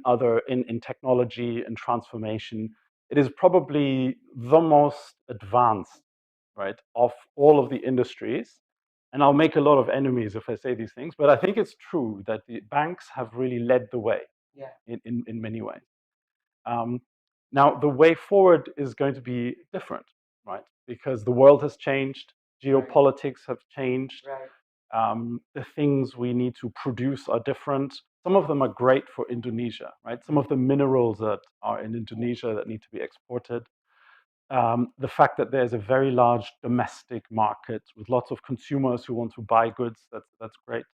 technology and transformation. It is probably the most advanced, right, of all of the industries. And I'll make a lot of enemies if I say these things, but I think it's true that the banks have really led the way in many ways. Now, the way forward is going to be different, right? Because the world has changed, geopolitics have changed, the things we need to produce are different. Some of them are great for Indonesia, right? Some of the minerals that are in Indonesia that need to be exported. The fact that there's a very large domestic market with lots of consumers who want to buy goods, that's great.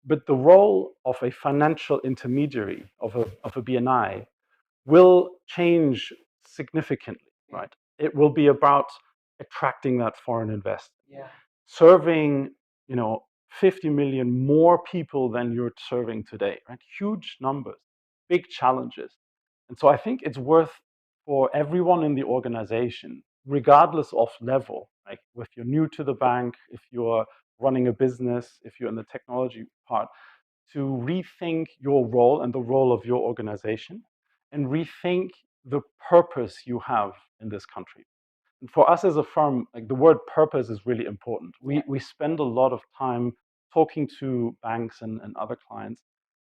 But the role of a financial intermediary, of a BNI, will change significantly, right? It will be about attracting that foreign investment, serving, 50 million more people than you're serving today, right? Huge numbers, big challenges. And so I think it's worth for everyone in the organization, regardless of level, like if you're new to the bank, if you're running a business, if you're in the technology part, to rethink your role and the role of your organization and rethink the purpose you have in this country. And for us as a firm, like the word purpose is really important. We spend a lot of time talking to banks and other clients,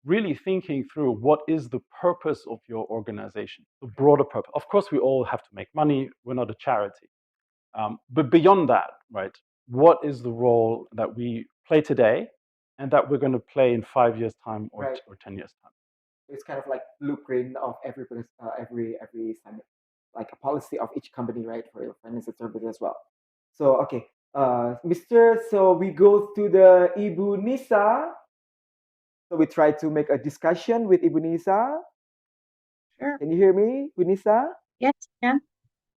really thinking through what is the purpose of your organization, the broader purpose. Of course, we all have to make money. We're not a charity. But beyond that, right, what is the role that we play today and that we're going to play in 5 years' time or 10 years' time? It's kind of like blueprint of every summit, like a policy of each company, right, for your financial service as well. So, okay, so we go to the Ibu Nisha. So we try to make a discussion with Ibu Nisha. Sure. Can you hear me, Ibu Nisha? Yes, yeah.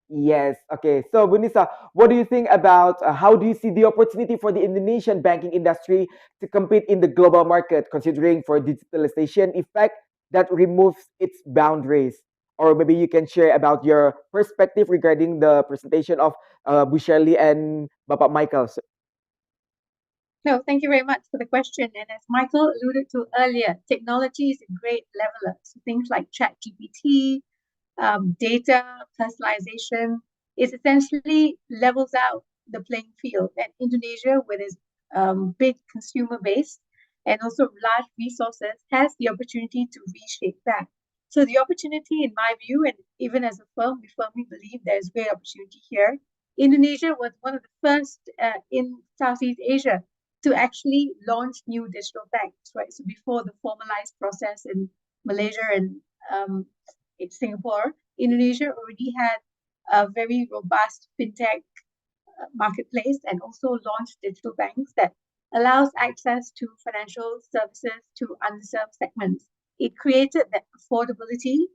Yes. Okay. So, Bu Nisa, what do you think about how do you see the opportunity for the Indonesian banking industry to compete in the global market, considering for digitalization effect that removes its boundaries? Or maybe you can share about your perspective regarding the presentation of Bu Shirley and Bapak Michael. No, thank you very much for the question. And as Michael alluded to earlier, technology is a great leveler. So things like ChatGPT, data personalization, is essentially levels out the playing field. And Indonesia, with its big consumer base and also large resources, has the opportunity to reshape that. So the opportunity, in my view, and even as a firm, we firmly believe there's great opportunity here. Indonesia was one of the first in Southeast Asia to actually launch new digital banks, right? So before the formalized process in Malaysia and in Singapore, Indonesia already had a very robust fintech marketplace and also launched digital banks that allows access to financial services to underserved segments. It created that affordability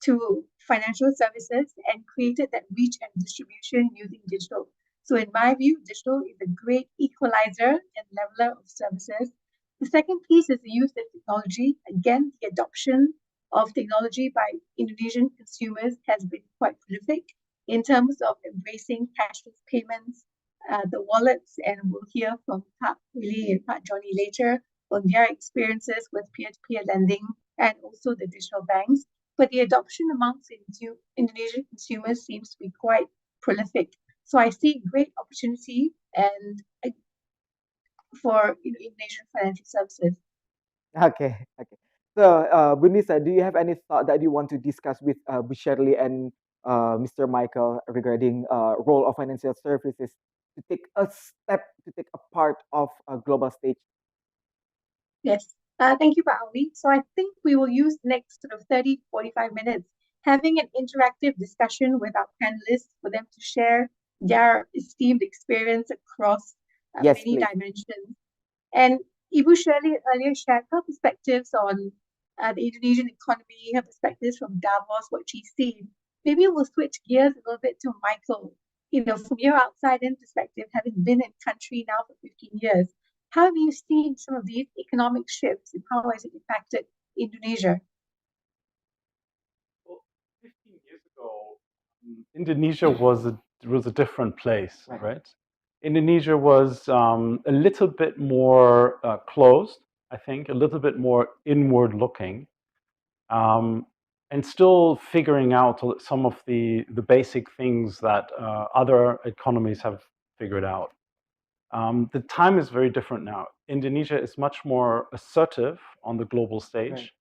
to financial services and created that reach and distribution using digital. So in my view, digital is a great equalizer and leveler of services. The second piece is the use of technology. Again, the adoption of technology by Indonesian consumers has been quite prolific in terms of embracing cashless payments, the wallets, and we'll hear from Pak Willy and Pak Johnny later on their experiences with peer-to-peer lending and also the digital banks. But the adoption amongst Indonesian consumers seems to be quite prolific. So I see great opportunity and for Indonesian financial services. Okay. So, Bu Nisha, do you have any thought that you want to discuss with Bu Shirley and Mr. Michael regarding role of financial services to take a step, to take a part of a global stage? Yes. Thank you, Pak Ali. So I think we will use the next sort of 30, 45 minutes having an interactive discussion with our panelists for them to share their esteemed experience across many dimensions. And Ibu Shirley earlier shared her perspectives on the Indonesian economy, her perspectives from Davos, what she's seen. Maybe we'll switch gears a little bit to Michael. From your outside-in perspective, having been in country now for 15 years, how have you seen some of these economic shifts and how has it impacted Indonesia? Well, 15 years ago, Indonesia was a different place, right? Indonesia was a little bit more closed, I think, a little bit more inward looking, and still figuring out some of the basic things that other economies have figured out. The time is very different now. Indonesia is much more assertive on the global stage.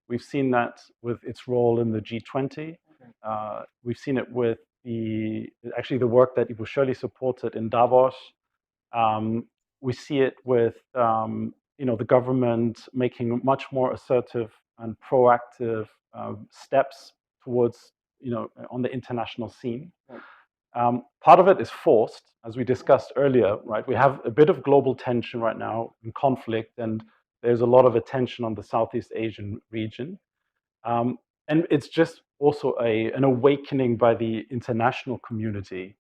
We've seen that with its role in the G20. We've seen it with the work that Ibu Shirley supported in Davos. We see it with the government making much more assertive and proactive steps towards on the international scene. Part of it is forced, as we discussed earlier, right? We have a bit of global tension right now in conflict, and there's a lot of attention on the Southeast Asian region. And it's just also an awakening by the international community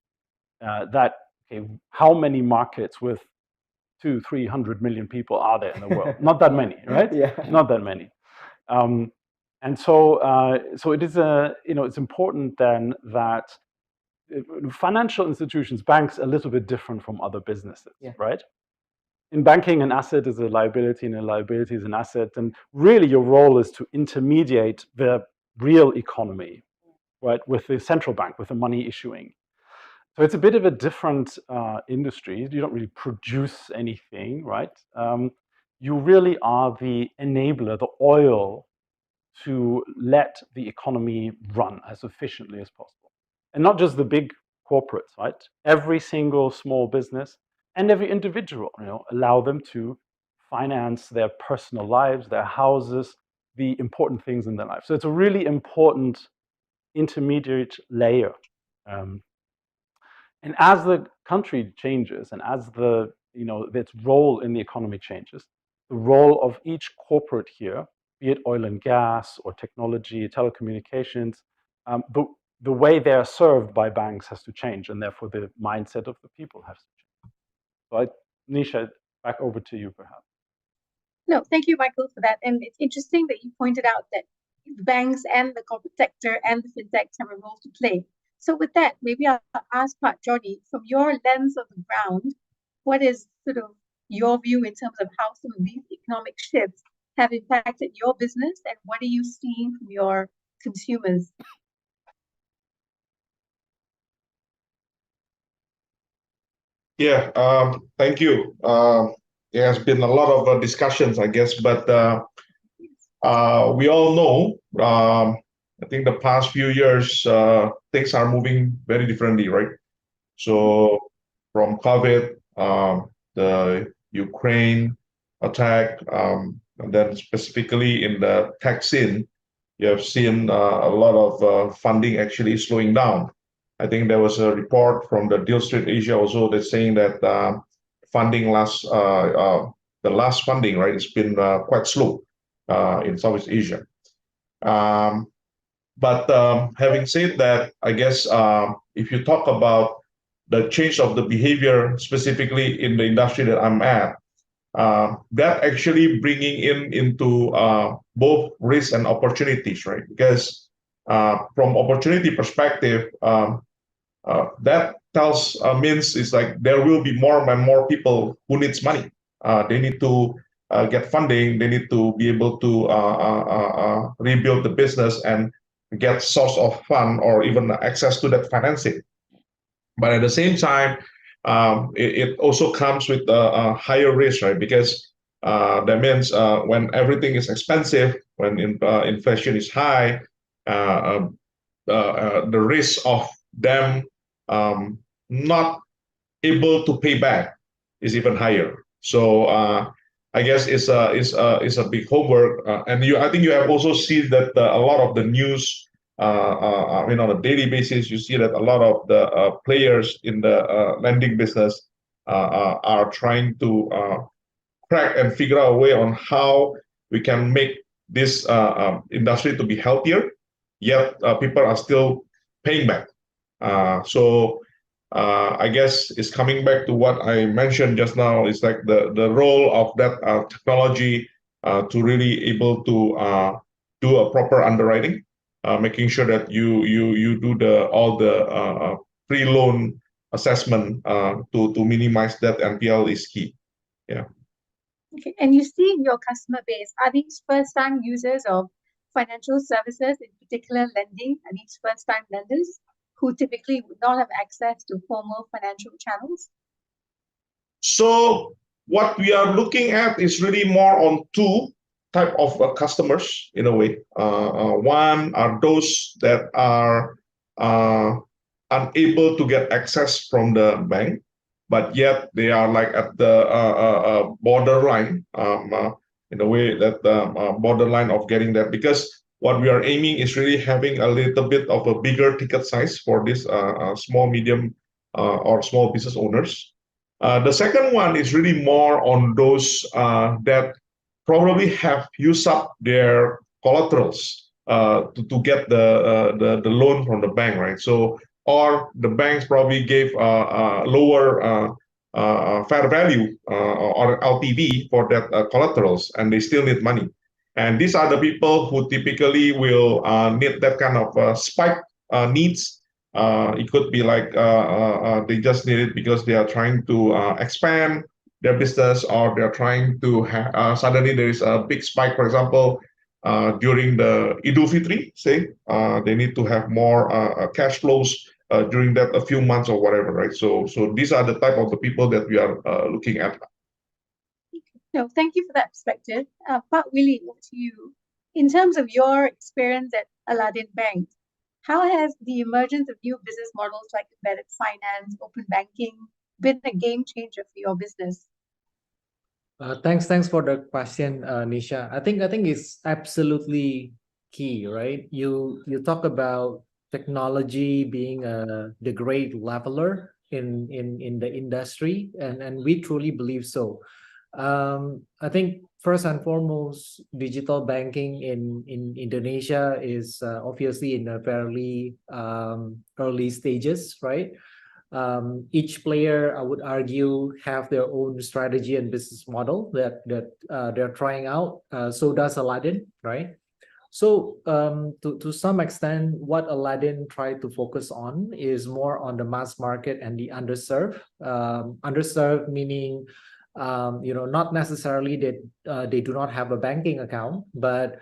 that, okay, how many markets with 200-300 million people are there in the world? Not that many, right? Not that many. And so it is it's important then that financial institutions, banks, are a little bit different from other businesses, right? In banking, an asset is a liability and a liability is an asset. And really your role is to intermediate the real economy, right, with the central bank, with the money issuing. So it's a bit of a different industry. You don't really produce anything, right? You really are the enabler, the oil to let the economy run as efficiently as possible. And not just the big corporates, right? Every single small business and every individual, allow them to finance their personal lives, their houses, the important things in their life. So it's a really important intermediate layer. And as the country changes and as its role in the economy changes, the role of each corporate here, be it oil and gas or technology, telecommunications, the way they are served by banks has to change, and therefore the mindset of the people has to change. So, Nisha, back over to you, perhaps. No, thank you, Michael, for that. And it's interesting that you pointed out that banks and the corporate sector and the fintechs have a role to play. So with that, maybe I'll ask Pak Johnny, from your lens of the ground, what is sort of your view in terms of how some of these economic shifts have impacted your business, and what are you seeing from your consumers? Yeah, thank you. There has been a lot of discussions, I guess, but we all know, I think the past few years, things are moving very differently, right? So from COVID, the Ukraine attack, and then specifically in the tech scene, you have seen a lot of funding actually slowing down. I think there was a report from the Deal Street Asia also that's saying that funding the last funding, right, it's been quite slow in Southeast Asia. But having said that, I guess if you talk about the change of the behavior, specifically in the industry that I'm at, that actually bringing into both risks and opportunities, right? Because from opportunity perspective, that means it's like there will be more and more people who needs money. They need to get funding. They need to be able to rebuild the business and get source of fund or even access to that financing. But at the same time, it also comes with a higher risk, right? Because that means when everything is expensive, when inflation is high, the risk of them not able to pay back is even higher. So I guess it's a big homework, and I think you have also seen that a lot of the news. I mean, on a daily basis, you see that a lot of the players in the lending business are trying to crack and figure out a way on how we can make this industry to be healthier, yet people are still paying back. So I guess it's coming back to what I mentioned just now. It's like the role of that technology to really able to do a proper underwriting. Making sure that you do all the pre-loan assessment to minimize that NPL is key. Yeah. Okay, and you see in your customer base, are these first-time users of financial services, in particular lending? Are these first-time lenders who typically would not have access to formal financial channels? So what we are looking at is really more on two type of customers in a way. One are those that are unable to get access from the bank, but yet they are like at the borderline, in a way that borderline of getting that, because what we are aiming is really having a little bit of a bigger ticket size for this small, medium, or small business owners. The second one is really more on those that probably have used up their collaterals to get the loan from the bank, right? So, or the banks probably gave lower fair value or LTV for that collaterals, and they still need money. And these are the people who typically will need that kind of spike needs. It could be like they just need it because they are trying to expand their business, or they're trying to suddenly there is a big spike, for example, during the Idul Fitri, say, they need to have more cash flows during that a few months or whatever, right? So these are the type of the people that we are looking at. No, thank you for that perspective. Pak Willy, to you. In terms of your experience at Aladin Bank, how has the emergence of new business models like embedded finance, open banking, been a game changer for your business? Thanks for the question, Nisha. I think it's absolutely key, right? You talk about technology being the great leveler in the industry, and we truly believe so. I think first and foremost, digital banking in Indonesia is obviously in a fairly early stages, right? Each player, I would argue, have their own strategy and business model that they're trying out. So does Aladin, right? So to some extent, what Aladin tried to focus on is more on the mass market and the underserved. Underserved meaning, not necessarily that they do not have a banking account, but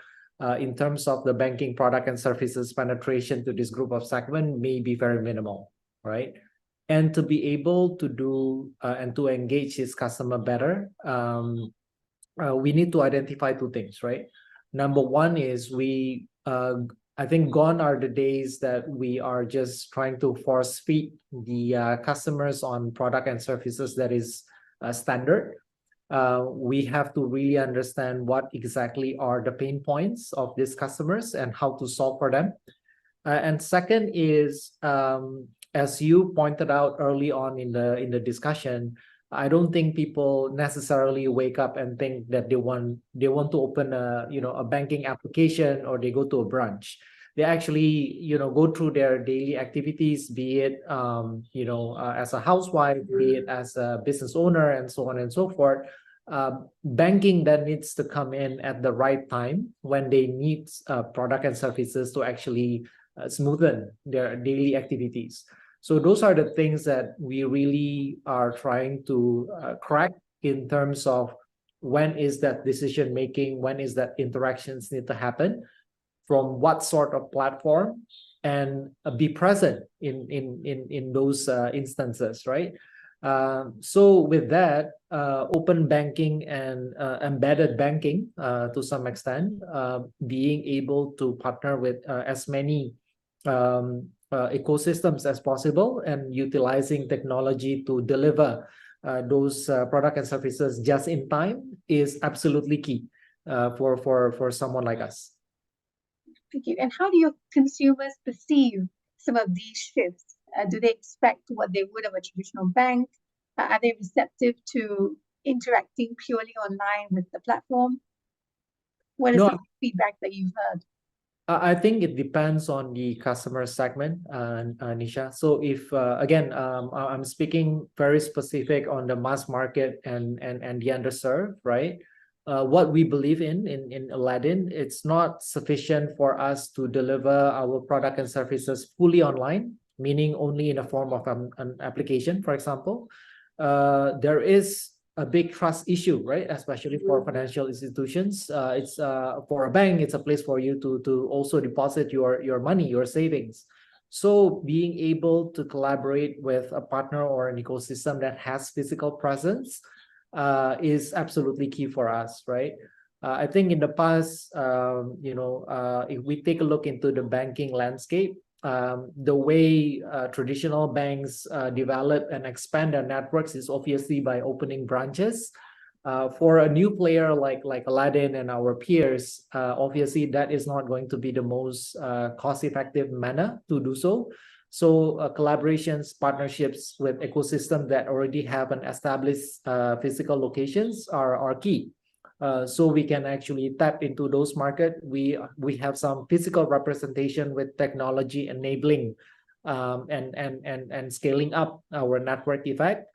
in terms of the banking product and services penetration to this group of segment may be very minimal, right? And to be able to do and to engage his customer better, we need to identify two things, right? Number one is I think gone are the days that we are just trying to force feed the customers on product and services that is standard. We have to really understand what exactly are the pain points of these customers and how to solve for them. And second is, as you pointed out early on in the discussion, I don't think people necessarily wake up and think that they want to open a banking application or they go to a branch. they actually, go through their daily activities, be it, as a housewife, be it as a business owner, and so on and so forth. Banking that needs to come in at the right time when they need product and services to actually smoothen their daily activities. So those are the things that we really are trying to crack in terms of when is that decision making, when is that interactions need to happen, from what sort of platform, and be present in those instances, right? So with that, open banking and embedded banking to some extent, being able to partner with as many ecosystems as possible and utilizing technology to deliver those product and services just in time is absolutely key for someone like us. Thank you. And how do your consumers perceive some of these shifts? Do they expect what they would of a traditional bank? Are they receptive to interacting purely online with the platform? What is some feedback that you've heard? I think it depends on the customer segment, Nisha. So if, again, I'm speaking very specific on the mass market and the underserved, right? What we believe in Aladin, it's not sufficient for us to deliver our product and services fully online, meaning only in a form of an application, for example. There is a big trust issue, right? Especially for financial institutions. It's for a bank, it's a place for you to also deposit your money, your savings. So being able to collaborate with a partner or an ecosystem that has physical presence is absolutely key for us, right? I think in the past, if we take a look into the banking landscape, the way traditional banks develop and expand their networks is obviously by opening branches. For a new player like Aladin and our peers, obviously that is not going to be the most cost-effective manner to do so. So collaborations, partnerships with ecosystems that already have an established physical locations are key. So we can actually tap into those markets. We have some physical representation with technology enabling and scaling up our network effect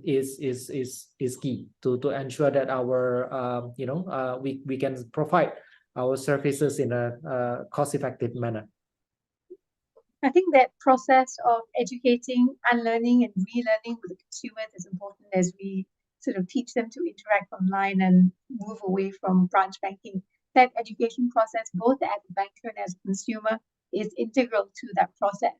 is key to ensure that our we can provide our services in a cost-effective manner. I think that process of educating, unlearning, and relearning with the consumers is important as we sort of teach them to interact online and move away from branch banking. That education process, both as a banker and as a consumer, is integral to that process.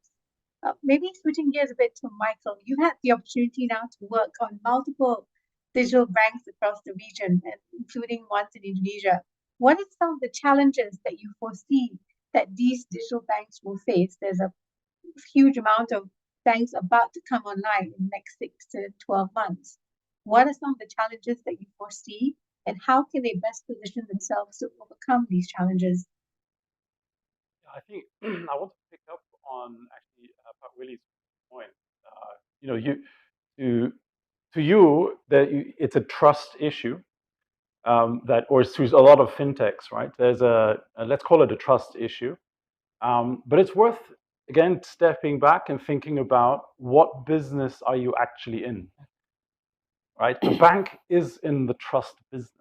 Maybe switching gears a bit to Michael, you had the opportunity now to work on multiple digital banks across the region, including ones in Indonesia. What are some of the challenges that you foresee that these digital banks will face? There's a huge amount of banks about to come online in the next 6 to 12 months. What are some of the challenges that you foresee, and how can they best position themselves to overcome these challenges? I think I want to pick up on actually Willy's point. It's a trust issue or through a lot of fintechs, right? There's let's call it a trust issue, but it's worth again stepping back and thinking about what business are you actually in, right? A bank is in the trust business.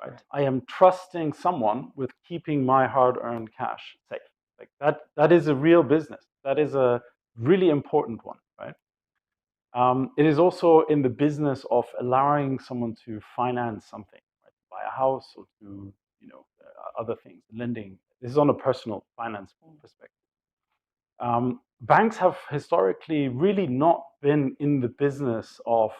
Right? I am trusting someone with keeping my hard-earned cash safe. Like that is a real business. That is a really important one, right? It is also in the business of allowing someone to finance something, right? To buy a house or to other things, lending. This is on a personal finance perspective. Banks have historically really not been in the business of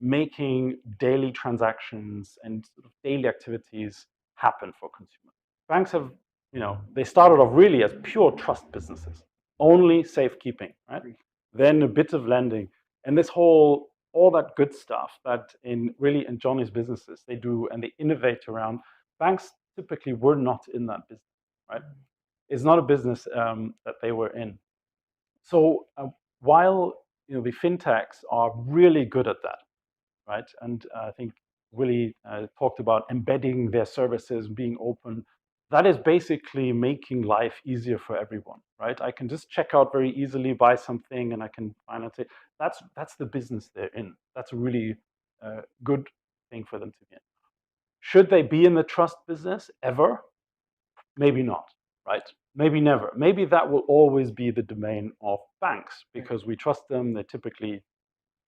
making daily transactions and sort of daily activities happen for consumers. Banks have, they started off really as pure trust businesses, only safekeeping, right? Then a bit of lending, and all that good stuff that in Johnny's businesses they do and they innovate around. Banks typically were not in that business, right? It's not a business that they were in. So while the fintechs are really good at that, right? And I think Willy talked about embedding their services, being open. that is basically making life easier for everyone, right? I can just check out very easily, buy something, and I can finance it. That's the business they're in. That's a really good thing for them to be in. Should they be in the trust business ever? Maybe not, right? Maybe never. Maybe that will always be the domain of banks because we trust them. They typically,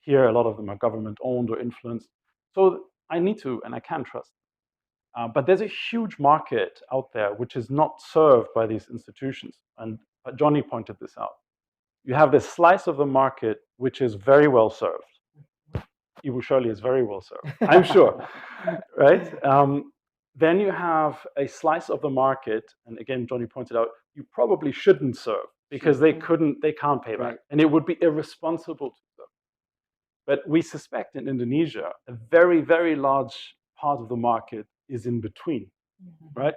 here, a lot of them are government owned or influenced. So I need to and I can trust. But there's a huge market out there which is not served by these institutions. And Johnny pointed this out. You have this slice of the market which is very well served. Ibu Shirley is very well served, I'm sure, right? Then you have a slice of the market, and again, Johnny pointed out, you probably shouldn't serve because they can't pay back, and it would be irresponsible to serve. But we suspect in Indonesia, a very, very large part of the market is in between, right?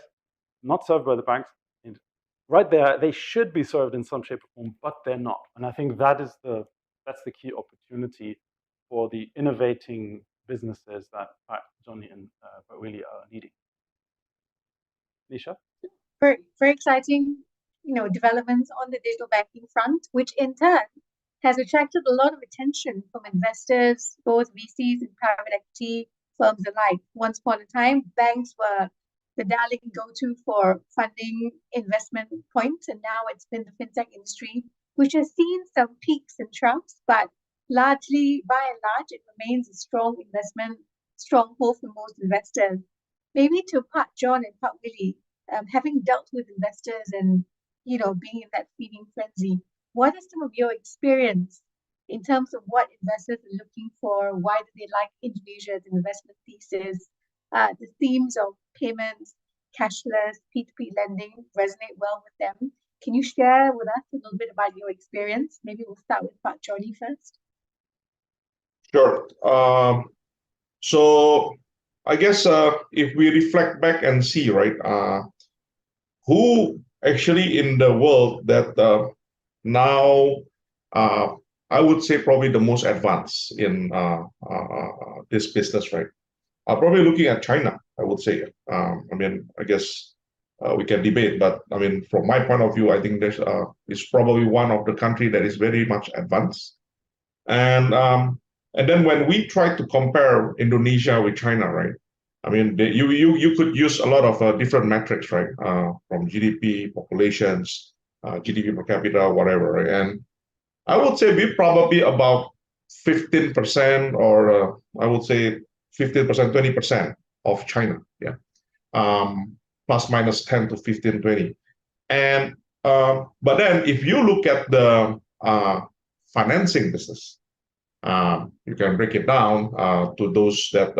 Not served by the banks. Right there, they should be served in some shape or form, but they're not. And I think that's the key opportunity for the innovating businesses that Johnny and Willy are leading. Nisha? Very, very exciting, developments on the digital banking front, which in turn has attracted a lot of attention from investors, both VCs and private equity firms alike. Once upon a time, banks were the darling go-to for funding investment points, and now it's been the fintech industry, which has seen some peaks and troughs, but largely, by and large, it remains a strong investment stronghold for most investors. Maybe to Pak John and Pak Willy, having dealt with investors and being in that feeding frenzy, what is some of your experience in terms of what investors are looking for? Why do they like Indonesia as an investment thesis? The themes of payments, cashless, P2P lending resonate well with them. Can you share with us a little bit about your experience? Maybe we'll start with Pak Johnny first. Sure. So I guess if we reflect back and see, right, who actually in the world that now I would say probably the most advanced in this business, right? Probably looking at China, I would say. I mean, I guess we can debate, but I mean, from my point of view, I think this is probably one of the country that is very much advanced. And then when we try to compare Indonesia with China, right? I mean, you could use a lot of different metrics, right? From GDP, populations, GDP per capita, whatever. Right? And I would say we probably about 15%, or I would say 15%, 20% of China, yeah, plus minus 10 to 15, 20. And but then if you look at the financing business, you can break it down to those that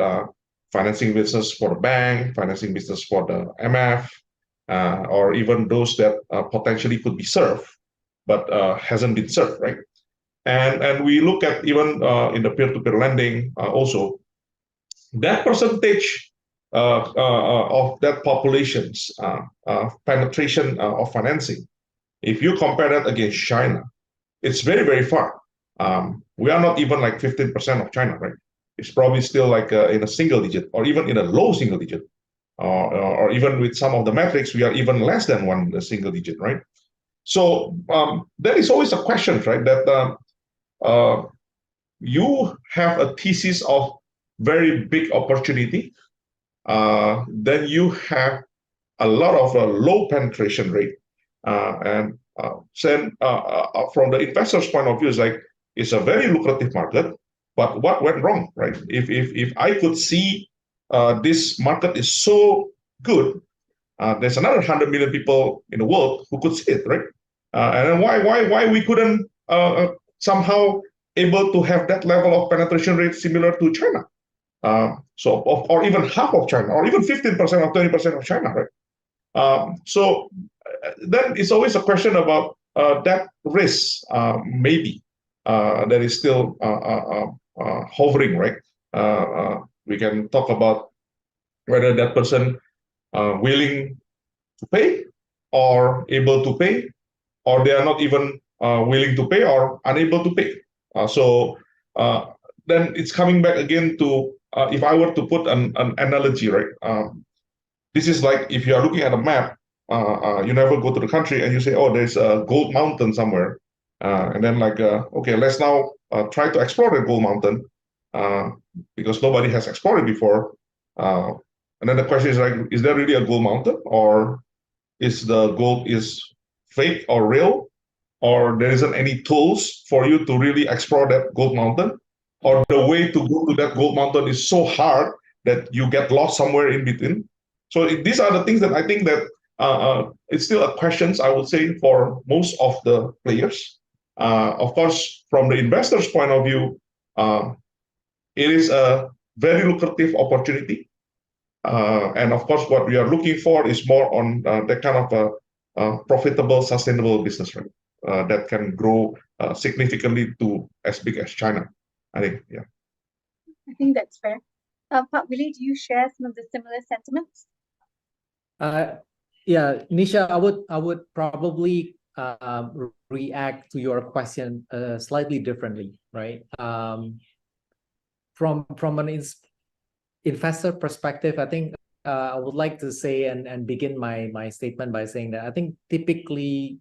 financing business for the bank, financing business for the MF, or even those that potentially could be served, but hasn't been served, right? And we look at even in the peer-to-peer lending also, that percentage of that population's penetration of financing, if you compare that against China, it's very, very far. We are not even like 15% of China, right? It's probably still like in a single digit, or even in a low single digit, or even with some of the metrics, we are even less than one single digit, right? So there is always a question, right? That you have a thesis of very big opportunity, then you have a lot of low penetration rate, and from the investor's point of view, is like it's a very lucrative market. But what went wrong, right? If I could see this market is so good, there's another 100 million people in the world who could see it, right? And then why we couldn't somehow able to have that level of penetration rate similar to China? Or even half of China, or even 15% or 20% of China, right? So then it's always a question about that risk, maybe, that is still hovering, right? We can talk about whether that person willing to pay or able to pay, or they are not even willing to pay or unable to pay. So then it's coming back again to, if I were to put an analogy, right? this is like if you are looking at a map, you never go to the country and you say, oh, there's a gold mountain somewhere. And then like, okay, let's now try to explore the gold mountain because nobody has explored it before. And then the question is like, is there really a gold mountain, or is the gold is fake or real, or there isn't any tools for you to really explore that gold mountain, or the way to go to that gold mountain is so hard that you get lost somewhere in between. So these are the things that I think that it's still a questions, I would say, for most of the players. Of course, from the investor's point of view, it is a very lucrative opportunity. And of course, what we are looking for is more on that kind of a profitable, sustainable business, right? That can grow significantly to as big as China. I think, yeah. I think that's fair. Pak Willy, do you share some of the similar sentiments? Yeah, Nisha, I would probably react to your question slightly differently, right? From an investor perspective, I think I would like to say and begin my statement by saying that I think typically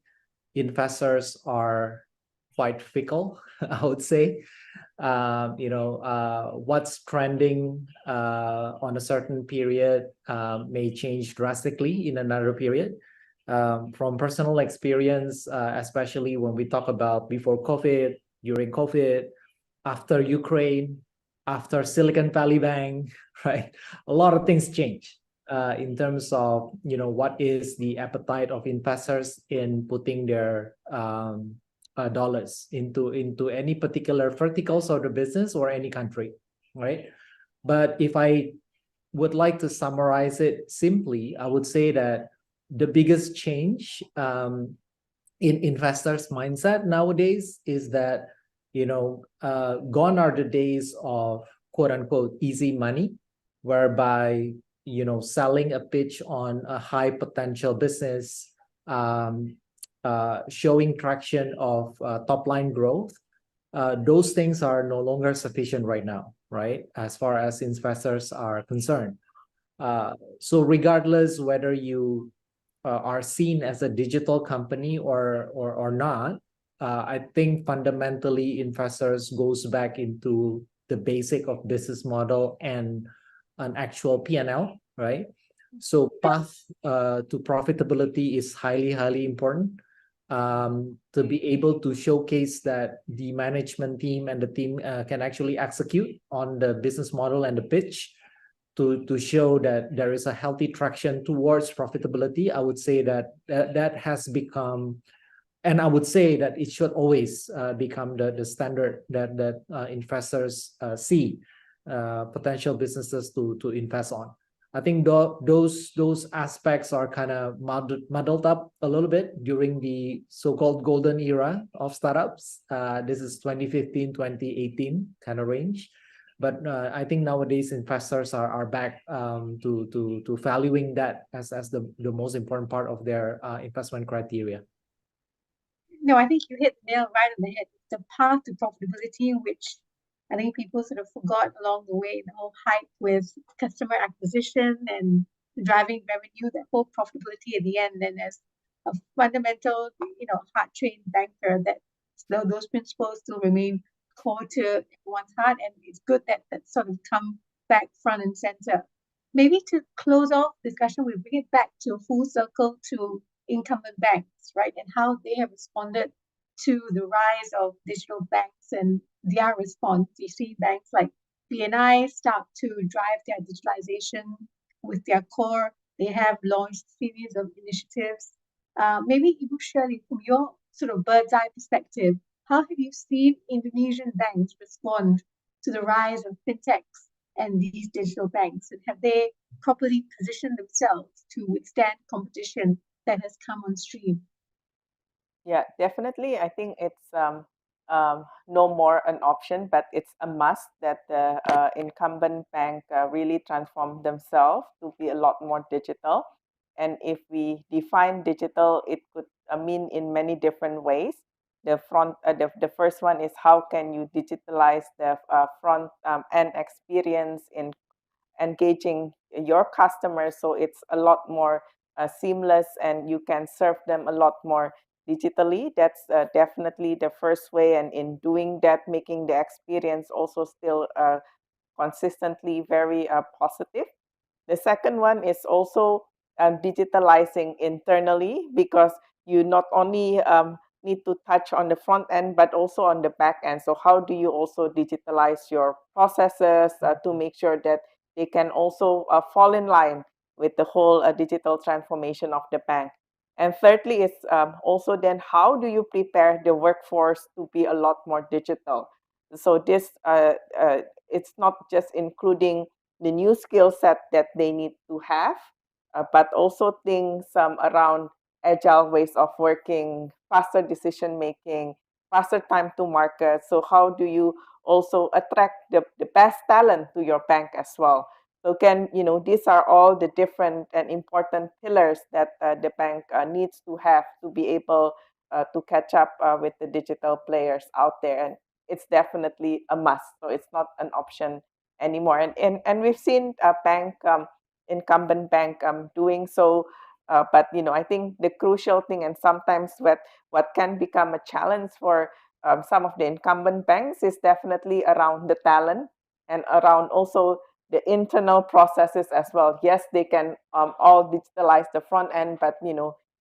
investors are quite fickle, I would say. What's trending on a certain period may change drastically in another period. From personal experience, especially when we talk about before COVID, during COVID, after Ukraine, after Silicon Valley Bank, right? A lot of things change in terms of, what is the appetite of investors in putting their dollars into any particular verticals of the business or any country, right? But if I would like to summarize it simply, I would say that the biggest change in investors' mindset nowadays is that, gone are the days of quote unquote easy money, whereby, selling a pitch on a high potential business, showing traction of top line growth. Those things are no longer sufficient right now, right? As far as investors are concerned. So regardless whether you are seen as a digital company or not, I think fundamentally investors goes back into the basic of business model and an actual P&L, right? So path to profitability is highly important. To be able to showcase that the management team and the team can actually execute on the business model and the pitch to show that there is a healthy traction towards profitability. I would say that has become, and I would say that it should always become the standard that investors see potential businesses to invest on. I think those aspects are kind of muddled up a little bit during the so-called golden era of startups. This is 2015, 2018 kind of range. But I think nowadays investors are back to valuing that as the most important part of their investment criteria. No, I think you hit the nail right on the head. The path to profitability, which I think people sort of forgot along the way, the whole hype with customer acquisition and driving revenue, that whole profitability at the end. And as a fundamental, heart-trained banker, that those principles still remain core to everyone's heart. And it's good that sort of come back front and center. Maybe to close off discussion, we bring it back to a full circle to incumbent banks, right? And how they have responded to the rise of digital banks and their response. You see banks like BNI start to drive their digitalization with their core. They have launched a series of initiatives. Maybe you, Shirley, from your sort of bird's eye perspective, how have you seen Indonesian banks respond to the rise of fintechs and these digital banks? And have they properly positioned themselves to withstand competition that has come on stream? Yeah, definitely. I think it's no more an option, but it's a must that the incumbent bank really transform themselves to be a lot more digital. And if we define digital, it could mean in many different ways. The first one is how can you digitalize the front end experience engaging your customers, so it's a lot more seamless and you can serve them a lot more digitally. That's definitely the first way, and in doing that, making the experience also still consistently very positive. The second one is also digitalizing internally, because you not only need to touch on the front end, but also on the back end. So how do you also digitalize your processes to make sure that they can also fall in line with the whole digital transformation of the bank? And thirdly is also then how do you prepare the workforce to be a lot more digital? So this, it's not just including the new skill set that they need to have, but also things around agile ways of working, faster decision making, faster time to market. So how do you also attract the best talent to your bank as well? So these are all the different and important pillars that the bank needs to have to be able to catch up with the digital players out there. And it's definitely a must. So it's not an option anymore. And we've seen a bank, incumbent bank doing so. But I think the crucial thing, and sometimes what can become a challenge for some of the incumbent banks, is definitely around the talent and around also the internal processes as well. Yes, they can all digitalize the front end, but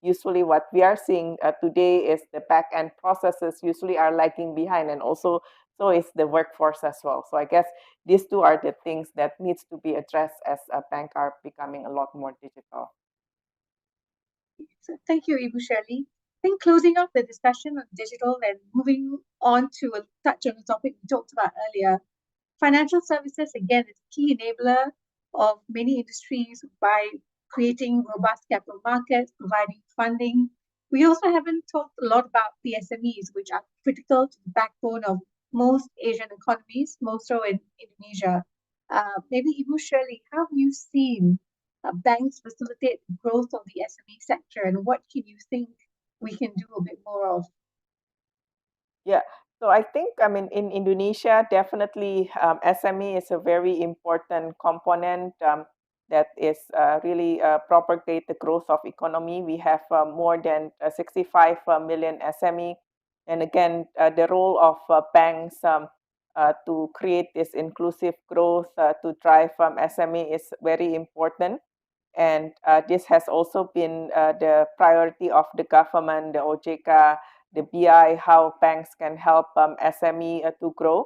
usually what we are seeing today is the back end processes usually are lagging behind, and also so is the workforce as well. So I guess these two are the things that needs to be addressed as a bank are becoming a lot more digital. So thank you, Ibu Shirley. I think closing off the discussion on digital and moving on to a touch on the topic we talked about earlier, financial services, again, is a key enabler of many industries by creating robust capital markets, providing funding. We also haven't talked a lot about the SMEs, which are critical to the backbone of most Asian economies, most so in Indonesia. Maybe Ibu Shirley, how have you seen banks facilitate the growth of the SME sector, and what can you think we can do a bit more of? Yeah, so I think, in Indonesia, definitely SME is a very important component that is really propagate the growth of economy. We have more than 65 million SME. And again, the role of banks to create this inclusive growth to drive SME is very important. And this has also been the priority of the government, the OJK, the BI, how banks can help SME to grow.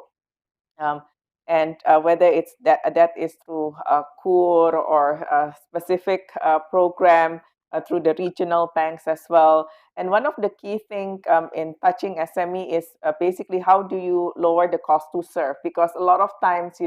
And whether it's that is through a KUR or a specific program through the regional banks as well. And one of the key things in touching SME is basically how do you lower the cost to serve? Because a lot of times,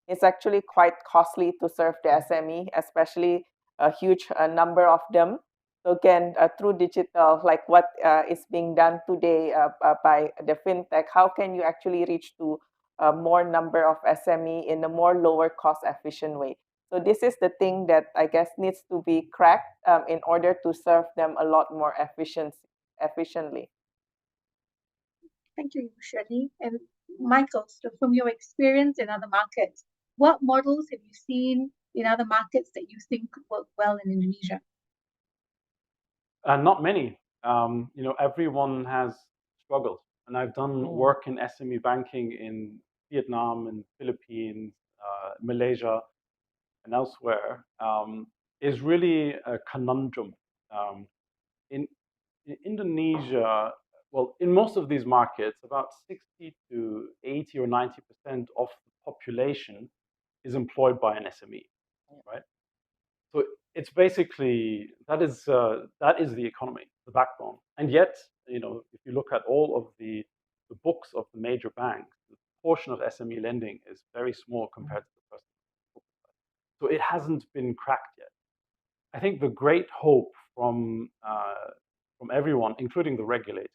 it's actually quite costly to serve the SME, especially a huge number of them. So again, through digital, like what is being done today by the fintech, how can you actually reach to a more number of SME in a more lower cost efficient way? So this is the thing that I guess needs to be cracked in order to serve them a lot more efficiently. Thank you, Shirley. And Michael, so from your experience in other markets, what models have you seen in other markets that you think could work well in Indonesia? Not many. Everyone has struggles. And I've done work in SME banking in Vietnam and Philippines, Malaysia, and elsewhere. Is really a conundrum. In Indonesia, well, in most of these markets, about 60 to 80 or 90% of the population is employed by an SME, right? So it's basically that is the economy, the backbone. And yet, if you look at all of the books of the major banks, the portion of SME lending is very small compared to the personal book side. So it hasn't been cracked yet. I think the great hope from everyone, including the regulators,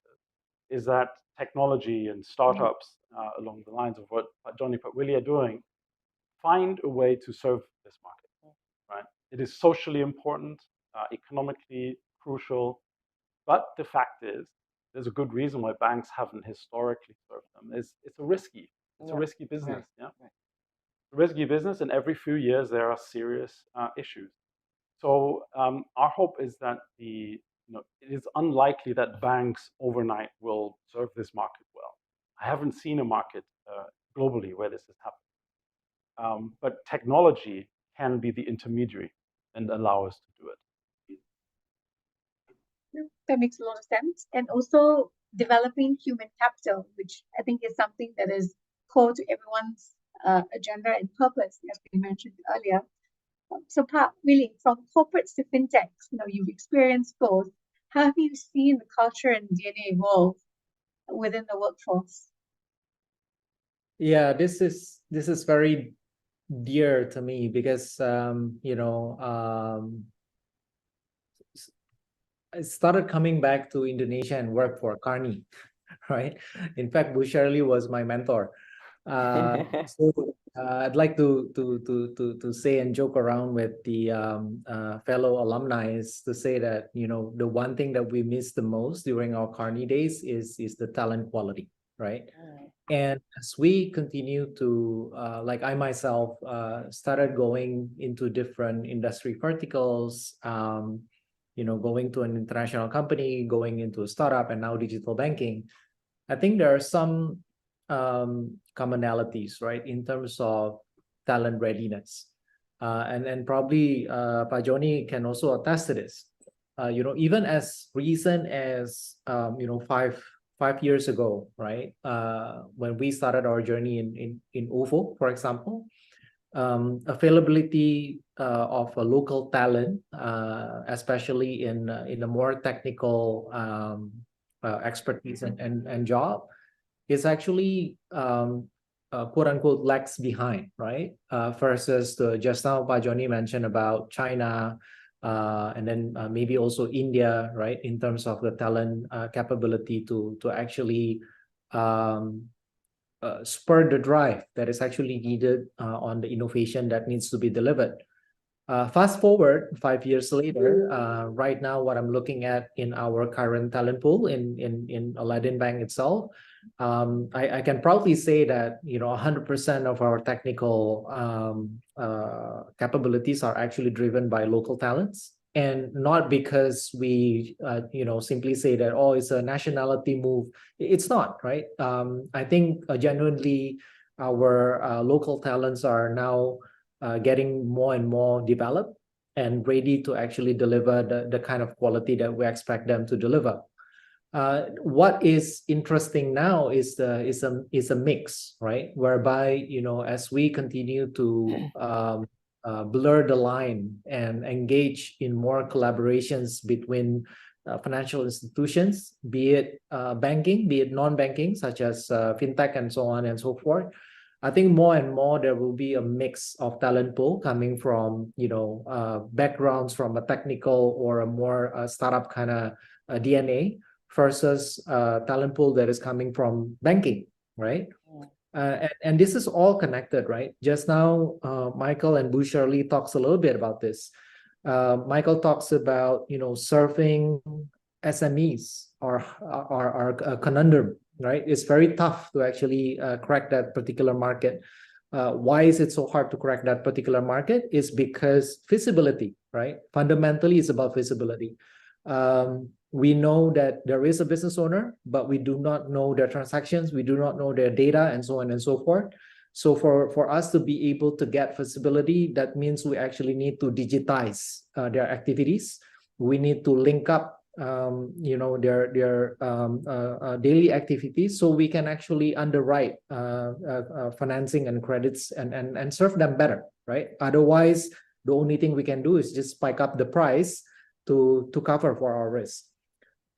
is that technology and startups, along the lines of what Johnny and Willy are doing, find a way to serve this market. Right? It is socially important, economically crucial, but the fact is, there's a good reason why banks haven't historically served them. It's a risky business. Right. Yeah. Right. risky business, and every few years there are serious issues. So our hope is that it is unlikely that banks overnight will serve this market well. I haven't seen a market globally where this has happened. But technology can be the intermediary and allow us to do it. That makes a lot of sense. And also developing human capital, which I think is something that is core to everyone's agenda and purpose, as we mentioned earlier. So, Willy, from corporates to fintechs, you've experienced both. How have you seen the culture and DNA evolve within the workforce? Yeah, this is very dear to me because I started coming back to Indonesia and work for Kearney, right? In fact, Shirley was my mentor. So I'd like to say and joke around with the fellow alumni is to say that the one thing that we miss the most during our Kearney days is the talent quality, right? And as we continue to like I myself started going into different industry verticals, going to an international company, going into a startup, and now digital banking, I think there are some commonalities, right, in terms of talent readiness. And probably Pak Joni can also attest to this. Even as recent as 5 years ago, right, when we started our journey in OVO, for example, availability of a local talent, especially in a more technical expertise and job, is actually quote unquote lags behind, right? Versus just now Pak Joni mentioned about China, and then maybe also India, right? In terms of the talent capability to actually spur the drive that is actually needed on the innovation that needs to be delivered. Fast forward 5 years later, right now what I'm looking at in our current talent pool in Aladin Bank itself, I can proudly say that 100% of our technical capabilities are actually driven by local talents, and not because we simply say that, oh, it's a nationality move. It's not, right? I think genuinely our local talents are now getting more and more developed and ready to actually deliver the kind of quality that we expect them to deliver. What is interesting now is a mix, right? Whereby as we continue to blur the line and engage in more collaborations between financial institutions, be it banking, be it non-banking, such as fintech and so on and so forth. I think more and more there will be a mix of talent pool coming from backgrounds from a technical or a more startup kind of DNA versus talent pool that is coming from banking, right? And this is all connected, right? Just now, Michael and Shirley talks a little bit about this. Michael talks about serving SMEs or a conundrum, right? It's very tough to actually crack that particular market. Why is it so hard to crack that particular market? Is because visibility, right? Fundamentally, it's about visibility. We know that there is a business owner, but we do not know their transactions. We do not know their data and so on and so forth. So for us to be able to get visibility, that means we actually need to digitize their activities. We need to link up their daily activities so we can actually underwrite financing and credits and serve them better, right? Otherwise, the only thing we can do is just spike up the price to cover for our risk.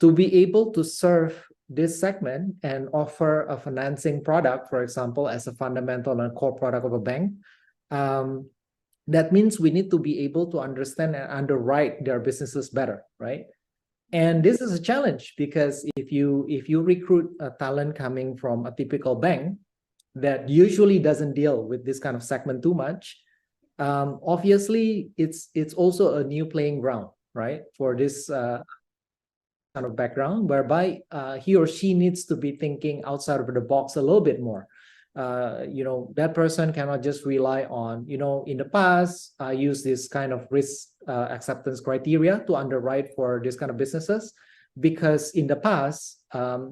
To be able to serve this segment and offer a financing product, for example, as a fundamental and core product of a bank, that means we need to be able to understand and underwrite their businesses better, right? And this is a challenge because if you recruit a talent coming from a typical bank that usually doesn't deal with this kind of segment too much, obviously it's also a new playing ground, right? For this kind of background, whereby he or she needs to be thinking outside of the box a little bit more. that person cannot just rely on, in the past, I use this kind of risk acceptance criteria to underwrite for this kind of businesses, because in the past,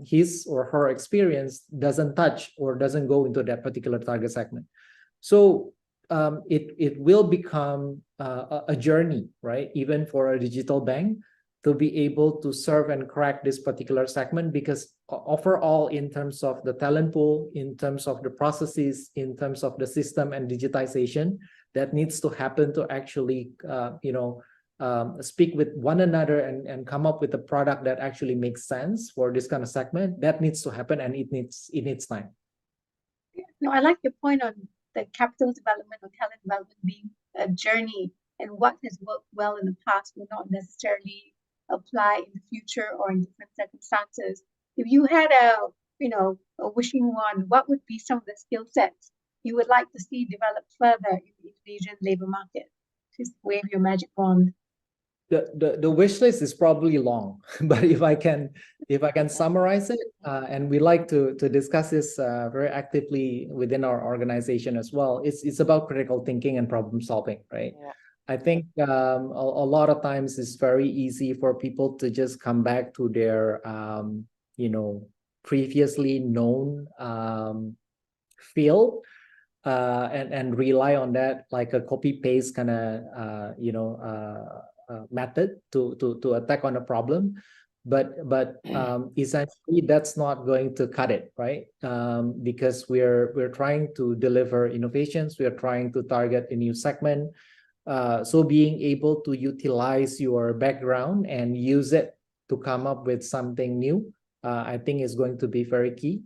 his or her experience doesn't touch or doesn't go into that particular target segment. So it will become a journey, right? Even for a digital bank to be able to serve and crack this particular segment, because overall, in terms of the talent pool, in terms of the processes, in terms of the system and digitization that needs to happen to actually, speak with one another and come up with a product that actually makes sense for this kind of segment, that needs to happen, and it needs time. No, I like your point on the capital development or talent development being a journey, and what has worked well in the past will not necessarily apply in the future or in different circumstances. If you had a wishing wand, what would be some of the skill sets you would like to see developed further in the Indonesian labor market? Just wave your magic wand. The wish list is probably long, but if I can summarize it, and we like to discuss this very actively within our organization as well. It's about critical thinking and problem solving, right? Yeah. I think a lot of times it's very easy for people to just come back to their previously known field and rely on that, like a copy paste kind of method to attack on a problem, but essentially that's not going to cut it, right? Because we're trying to deliver innovations, we are trying to target a new segment. So being able to utilize your background and use it to come up with something new, I think is going to be very key.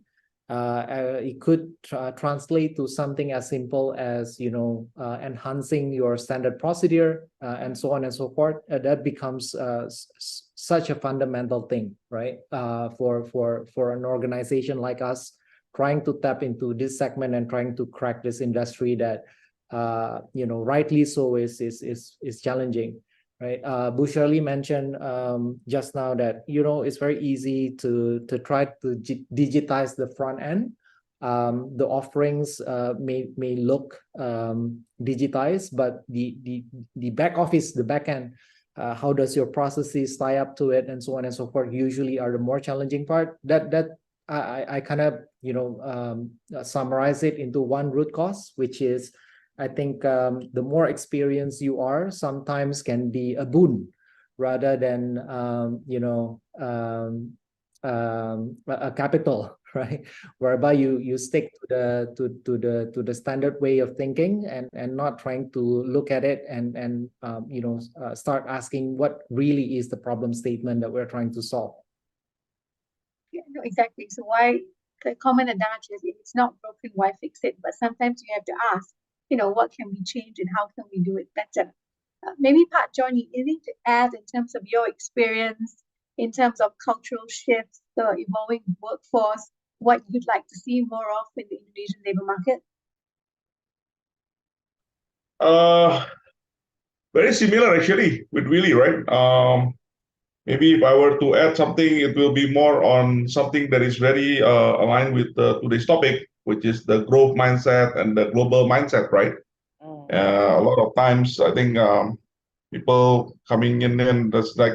It could translate to something as simple as enhancing your standard procedure and so on and so forth. That becomes such a fundamental thing, right? For an organization like us trying to tap into this segment and trying to crack this industry that rightly so is challenging, right? Bu Shirley mentioned just now that it's very easy to try to digitize the front end. The offerings may look digitized, but the back office, the back end, how does your processes tie up to it, and so on and so forth, usually are the more challenging part. That I kind of summarize it into one root cause, which is, I think the more experienced you are, sometimes can be a boon rather than a capital, right? Whereby you stick to the standard way of thinking and not trying to look at it and start asking what really is the problem statement that we're trying to solve. Yeah, no, exactly. So why the common adage is, if it's not broken, why fix it? But sometimes you have to ask, what can we change and how can we do it better? Maybe Pak Johnny, anything to add in terms of your experience, in terms of cultural shifts, the evolving workforce, what you'd like to see more of in the Indonesian labor market? Very similar actually with Willy, right? Maybe if I were to add something, it will be more on something that is very aligned with today's topic, which is the growth mindset and the global mindset, right? A lot of times, I think people coming in and that's like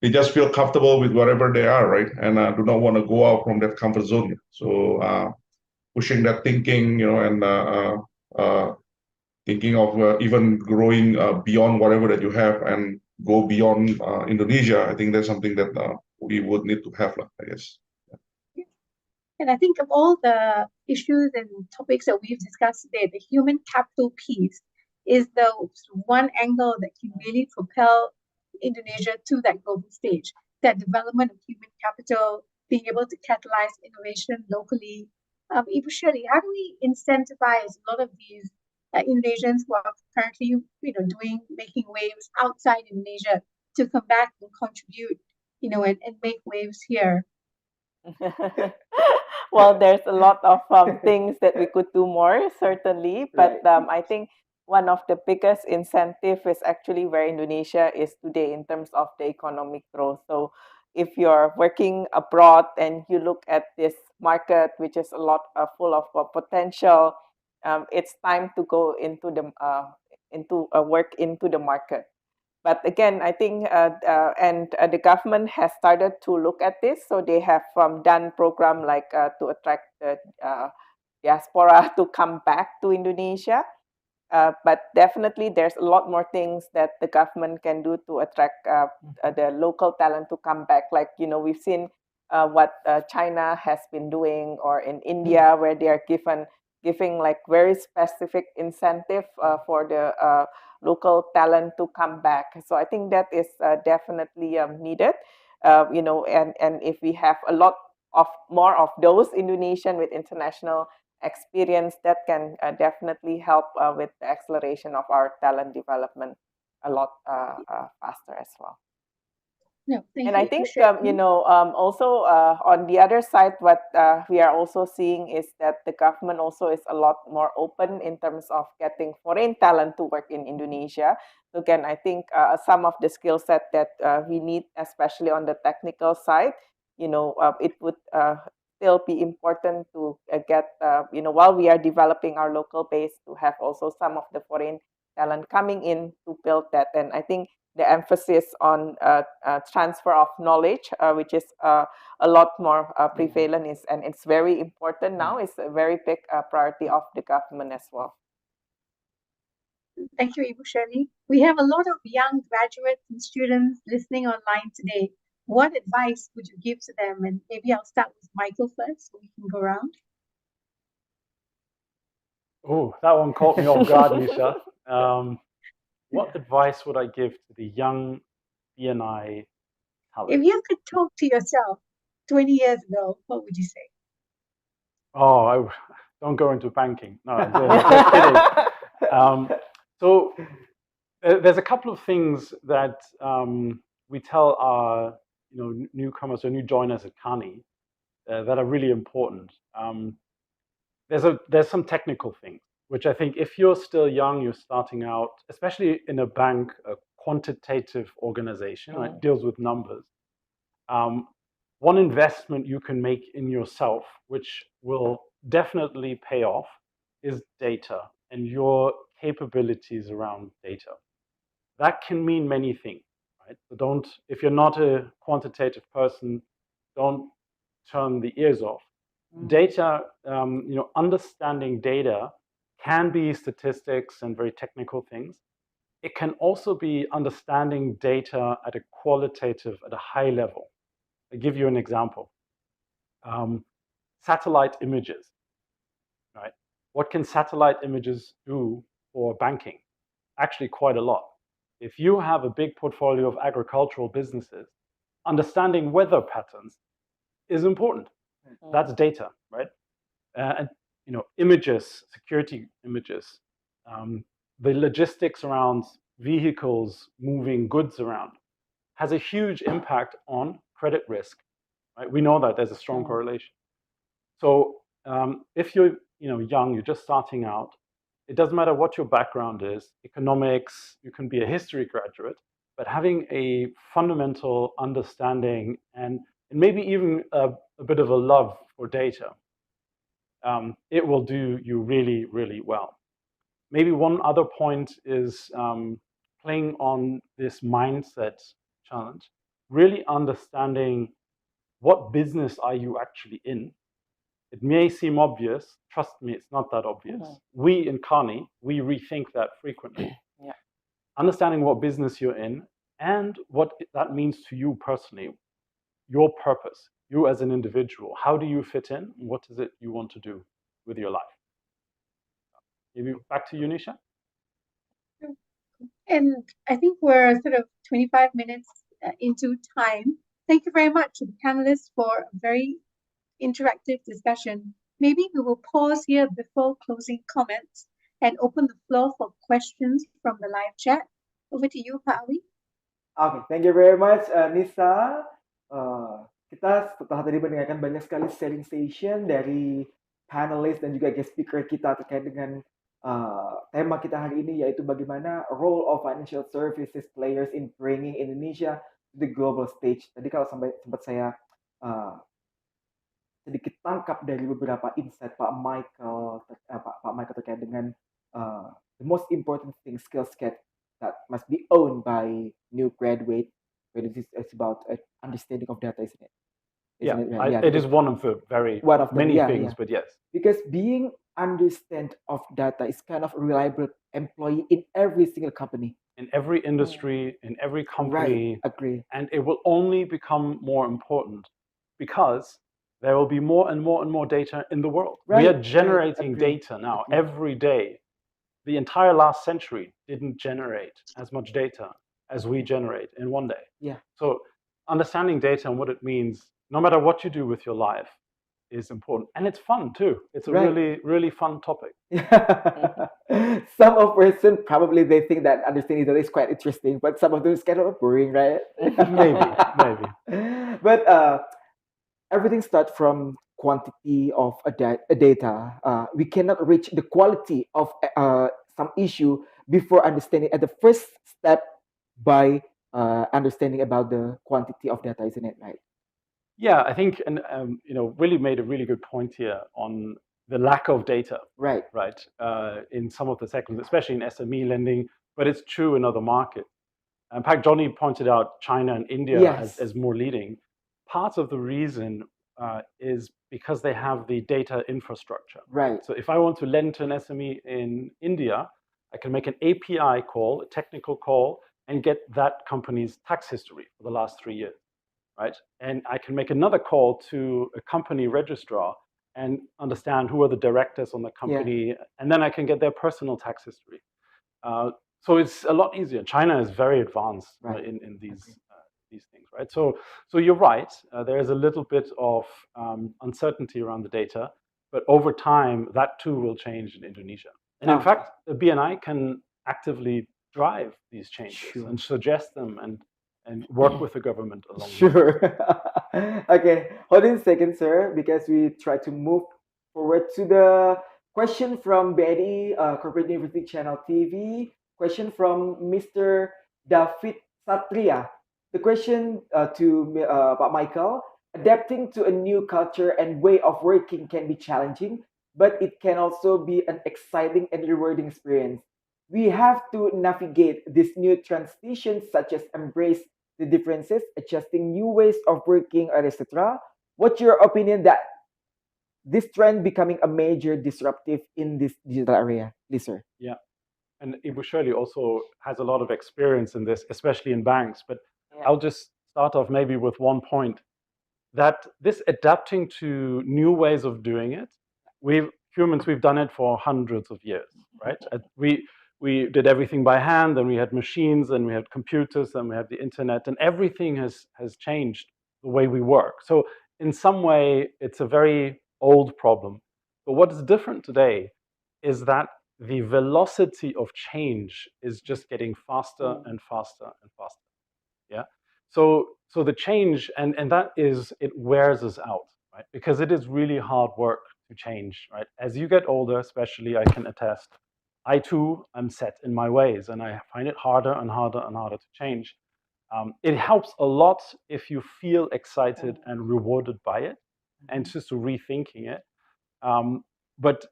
they just feel comfortable with wherever they are, right? And do not want to go out from that comfort zone. So pushing that thinking, and thinking of even growing beyond whatever that you have and go beyond Indonesia, I think that's something that we would need to have, I guess. Yeah. And I think of all the issues and topics that we've discussed today, the human capital piece is the one angle that can really propel Indonesia to that global stage. That development of human capital, being able to catalyze innovation locally. Shirley, how do we incentivize a lot of these Indonesians who are currently, making waves outside Indonesia to come back and contribute, and make waves here? Well, there's a lot of things that we could do more, certainly. But I think one of the biggest incentive is actually where Indonesia is today in terms of the economic growth. So if you're working abroad and you look at this market, which is a lot full of potential. It's time to go into the work into the market. But again, I think the government has started to look at this. So they have done program like to attract the diaspora to come back to Indonesia. But definitely there's a lot more things that the government can do to attract the local talent to come back. Like, we've seen what China has been doing, or in India, where they are giving like very specific incentive for the local talent to come back. So I think that is definitely needed. And if we have a lot of more of those Indonesian with international experience, that can definitely help with the acceleration of our talent development a lot faster as well. No, and I think, also on the other side, what we are also seeing is that the government also is a lot more open in terms of getting foreign talent to work in Indonesia. So again, I think some of the skill set that we need, especially on the technical side, it would still be important to get, while we are developing our local base, to have also some of the foreign talent coming in to build that. And I think the emphasis on transfer of knowledge, which is a lot more prevalent, and it's very important now. It's a very big priority of the government as well. Thank you, Ibu Shirley. We have a lot of young graduates and students listening online today. What advice would you give to them? And maybe I'll start with Michael first, so we can go around. Oh, that one caught me off guard, Nisha. What advice would I give to the young BNI talent? If you could talk to yourself 20 years ago, what would you say? Oh, don't go into banking. No, I'm just kidding. So there's a couple of things that we tell our newcomers or new joiners at Kearney that are really important. There's some technical things, which I think if you're still young, you're starting out, especially in a bank, a quantitative organization, right, deals with numbers. One investment you can make in yourself, which will definitely pay off, is data and your capabilities around data. That can mean many things, right? So if you're not a quantitative person, don't turn the ears off. Data, understanding data can be statistics and very technical things. It can also be understanding data at a qualitative, at a high level. I'll give you an example. Satellite images, right? What can satellite images do for banking? Actually, quite a lot. If you have a big portfolio of agricultural businesses, understanding weather patterns is important. That's data, right? And images, security images, the logistics around vehicles moving goods around has a huge impact on credit risk, right? We know that there's a strong correlation. So if you're young, you're just starting out, it doesn't matter what your background is, economics, you can be a history graduate, but having a fundamental understanding and maybe even a bit of a love for data, it will do you really, really well. Maybe one other point is playing on this mindset challenge, really understanding what business are you actually in. It may seem obvious. Trust me, it's not that obvious. We in Kearney, we rethink that frequently. Understanding what business you're in and what that means to you personally, your purpose, you as an individual. How do you fit in? What is it you want to do with your life? Maybe back to you, Nisha. And I think we're sort of 25 minutes into time. Thank you very much to the panelists for a very interactive discussion. Maybe we will pause here before closing comments and open the floor for questions from the live chat. Over to you, Pak Awi. Okay, thank you very much, Nisha. Kita setelah tadi mendengarkan banyak sekali sharing session dari panelis dan juga guest speaker kita terkait dengan tema kita hari ini, yaitu bagaimana role of financial services players in bringing Indonesia to the global stage. Tadi kalau sempat saya sedikit tangkap dari beberapa insight Pak Michael, Pak Michael terkait dengan the most important thing skill set that must be owned by new graduate when it's about understanding of data, isn't it? It is one of the many things, but yes. Because being understand of data is kind of reliable employee in every single company. In every industry, in every company. Right, agree. And it will only become more important because there will be more and more and more data in the world. Right, we are generating agree. data now every day. The entire last century didn't generate as much data as we generate in one day. Yeah. So understanding data and what it means, no matter what you do with your life, is important. And it's fun too. It's a really, really fun topic. Some of person probably they think that understanding data is quite interesting, but some of them is kind of boring, right? maybe. But everything starts from quantity of a data. We cannot reach the quality of some issue before understanding at the first step by understanding about the quantity of data, isn't it? Right? Yeah, I think, and Willy made a really good point here on the lack of data. Right. In some of the segments, especially in SME lending, but it's true in other markets. In fact, Johnny pointed out China and India as more leading. Part of the reason is because they have the data infrastructure. Right. So if I want to lend to an SME in India, I can make an API call, a technical call, and get that company's tax history for the last 3 years. Right? And I can make another call to a company registrar and understand who are the directors on the company, and then I can get their personal tax history. So it's a lot easier. China is very advanced in these things, right? So you're right. There is a little bit of uncertainty around the data, but over time that too will change in Indonesia. And in fact, the BNI can actively drive these changes and suggest them and work with the government along. Sure. Okay, hold on a second, sir, because we try to move forward to the question from BNI Corporate University Channel TV. Question from Mr. David Satria. The question to Pak Michael: adapting to a new culture and way of working can be challenging, but it can also be an exciting and rewarding experience. We have to navigate this new transition, such as embrace the differences, adjusting new ways of working, etc. What's your opinion that this trend becoming a major disruptive in this digital area, Lisa? Yeah, and Shirley also has a lot of experience in this, especially in banks. But I'll just start off maybe with one point, that this adapting to new ways of doing it, we've done it for hundreds of years, right? We did everything by hand, and we had machines, and we had computers, and we had the internet, and everything has changed the way we work. So in some way, it's a very old problem. But what is different today is that the velocity of change is just getting faster and faster and faster. Yeah. So the change, and that is, it wears us out, right? Because it is really hard work to change, right? As you get older, especially, I can attest, I too am set in my ways, and I find it harder and harder and harder to change. It helps a lot if you feel excited and rewarded by it, and just to rethinking it. But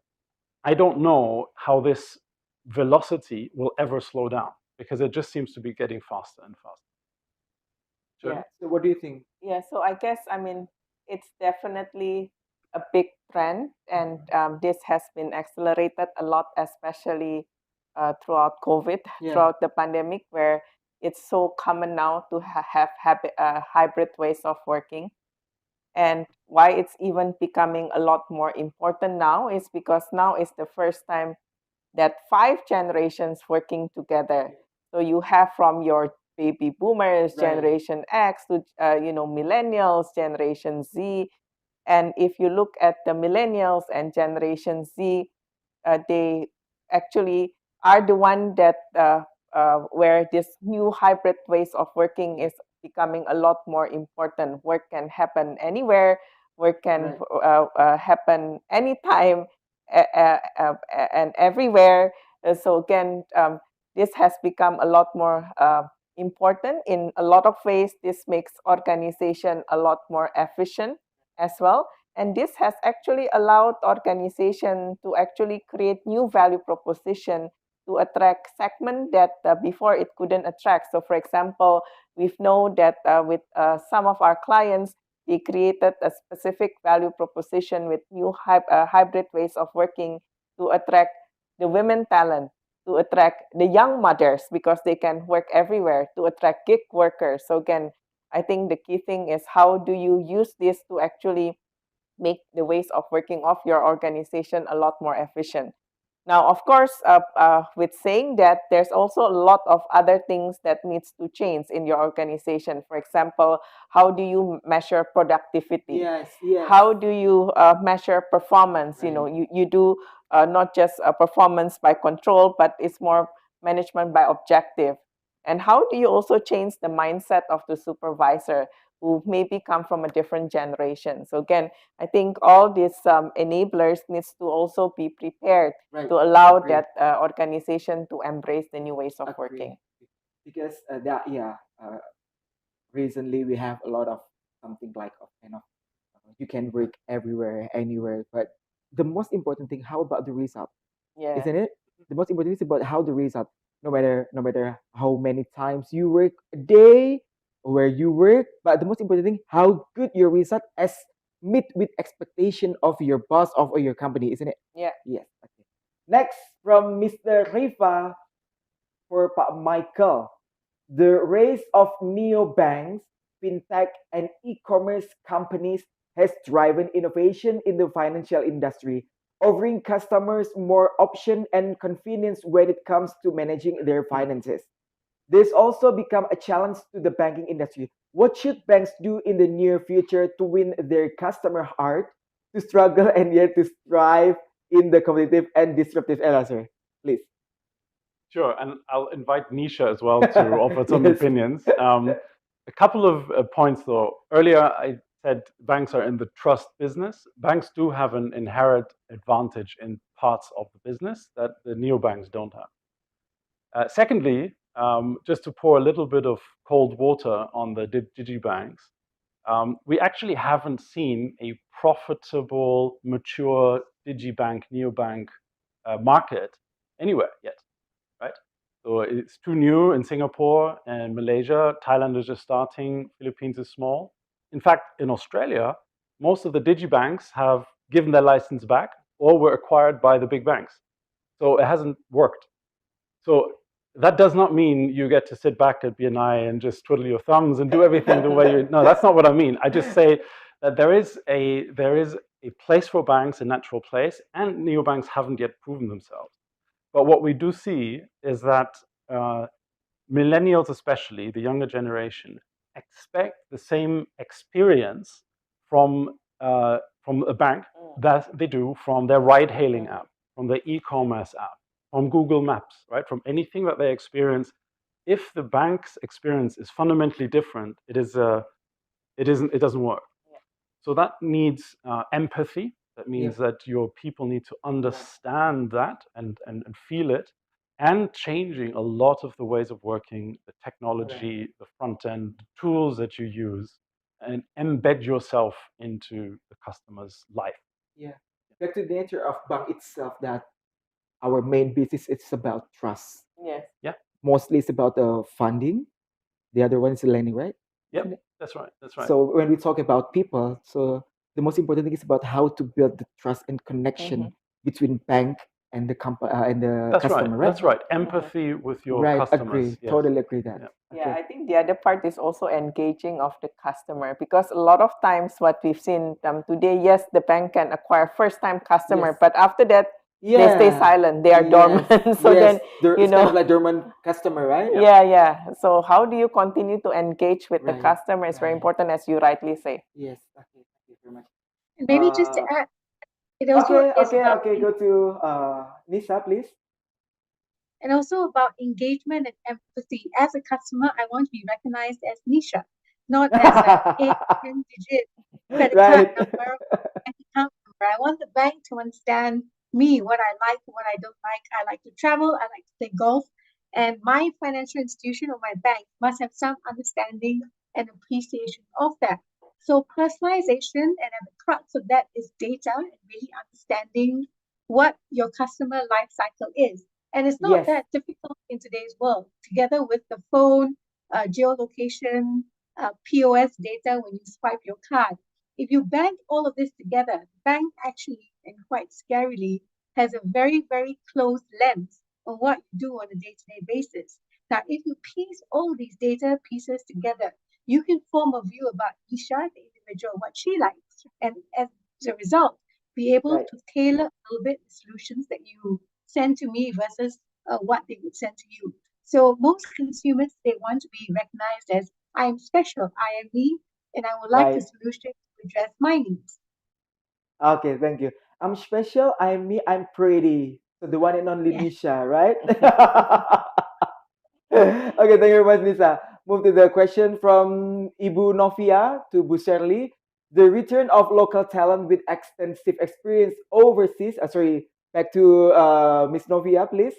I don't know how this velocity will ever slow down, because it just seems to be getting faster and faster. Sure. Yeah. So what do you think? Yeah, so I guess, it's definitely a big trend, and this has been accelerated a lot, especially throughout COVID, throughout the pandemic, where it's so common now to have hybrid ways of working. And why it's even becoming a lot more important now is because now is the first time that 5 generations working together. So you have from your baby boomers, Generation X, to millennials, Generation Z. And if you look at the millennials and Generation Z, they actually are the one that where this new hybrid ways of working is becoming a lot more important. Work can happen anywhere. Work can happen anytime and everywhere. So again, this has become a lot more important in a lot of ways. This makes organization a lot more efficient as well. And this has actually allowed organization to actually create new value proposition to attract segment that before it couldn't attract. So for example, we've known that with some of our clients, they created a specific value proposition with new hybrid ways of working to attract the women talent, to attract the young mothers because they can work everywhere, to attract gig workers. So again, I think the key thing is how do you use this to actually make the ways of working of your organization a lot more efficient. Now, of course, with saying that, there's also a lot of other things that needs to change in your organization. For example, how do you measure productivity? Yes. How do you measure performance? Right. You do not just performance by control, but it's more management by objective. And how do you also change the mindset of the supervisor who maybe come from a different generation? So again, I think all these enablers needs to also be prepared to allow that organization to embrace the new ways of working. Because recently we have a lot of something like you can work everywhere, anywhere, but the most important thing, how about the result? Yeah. Isn't it? The most important thing is about how the result. No matter how many times you work a day, where you work, but the most important thing, how good your result as meet with expectation of your boss of your company, isn't it? Yeah. Yes. Okay. Next from Mr. Rifa for Pak Michael, the rise of neobanks, fintech, and e-commerce companies has driven innovation in the financial industry, offering customers more option and convenience when it comes to managing their finances. This also become a challenge to the banking industry. What should banks do in the near future to win their customer heart, to struggle and yet to thrive in the competitive and disruptive era, sir? Please. Sure, and I'll invite Nisha as well to offer some opinions. A couple of points though. Earlier I said banks are in the trust business. Banks do have an inherent advantage in parts of the business that the neobanks don't have. Secondly, just to pour a little bit of cold water on the digibanks, we actually haven't seen a profitable, mature digibank, neobank market anywhere yet, right? So it's too new in Singapore and Malaysia. Thailand is just starting. Philippines is small. In fact, in Australia, most of the digibanks have given their license back or were acquired by the big banks. So it hasn't worked. So that does not mean you get to sit back at BNI and just twiddle your thumbs and do everything the way you. No, that's not what I mean. I just say that there is a place for banks, a natural place, and neobanks haven't yet proven themselves. But what we do see is that millennials, especially the younger generation, expect the same experience from a bank that they do from their ride-hailing app, from their e-commerce app, from Google Maps, right? From anything that they experience. If the bank's experience is fundamentally different, it doesn't work. Yeah. So that needs empathy. That means that your people need to understand that and feel it, and changing a lot of the ways of working, the technology, the front end, the tools that you use, and embed yourself into the customer's life. Yeah. Back to the nature of bank itself, that our main business is about trust. Yes. Yeah. Mostly it's about the funding. The other one is lending, right? Yep. That's right. That's right. So when we talk about people, so the most important thing is about how to build the trust and connection between bank and the customer, right? That's right. Empathy with your customers. Agree. Yes. Totally agree that. Yeah, I think the other part is also engaging of the customer, because a lot of times what we've seen today, yes, the bank can acquire first-time customer, but after that, they stay silent. They are dormant. So then, it's kind of like dormant customer, right? Yeah. So how do you continue to engage with the customer is very important, as you rightly say. Yes. Okay. Thank you very much. Maybe just to add, it also Okay. Go to Nisha, please. And also about engagement and empathy. As a customer, I want to be recognized as Nisha, not as an 8-10-digit credit card number, and account number. I want the bank to understand me, what I like, what I don't like. I like to travel, I like to play golf, and my financial institution or my bank must have some understanding and appreciation of that. So personalization, and at the crux of that is data and really understanding what your customer life cycle is. And it's not that difficult in today's world. Together with the phone, geolocation, POS data when you swipe your card, if you bank all of this together, the bank actually, and quite scarily, has a very, very close lens on what you do on a day-to-day basis. Now, if you piece all these data pieces together, you can form a view about Nisha, the individual, what she likes, and as a result, be able to tailor a little bit the solutions that you send to me versus what they would send to you. So most consumers, they want to be recognized as, I am special, I am me, and I would like a solution to address my needs. Okay, thank you. I'm special, I'm me, I'm pretty. So the one and only Nisha, right? Okay, thank you very much, Nisha. Move to the question from Ibu Novia to Bu Shirley. The return of local talent with extensive experience overseas. Back to Miss Novia, please.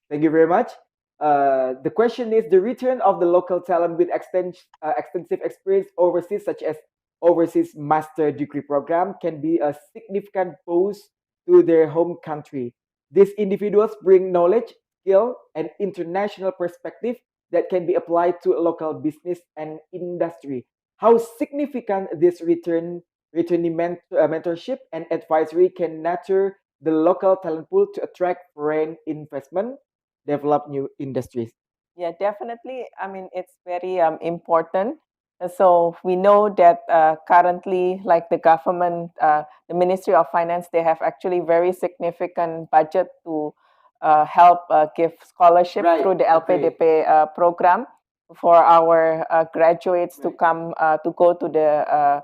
Thank you very much. The question is the return of the local talent with extensive experience overseas, such as overseas master degree program, can be a significant boost to their home country. These individuals bring knowledge, skill, and international perspective that can be applied to local business and industry. How significant this mentorship and advisory can nurture the local talent pool to attract foreign investment, develop new industries? Yeah, definitely. I mean, it's very important. So we know that currently, like the government, the Ministry of Finance, they have actually very significant budget to help give scholarship through the LPDP program for our graduates to come to go to the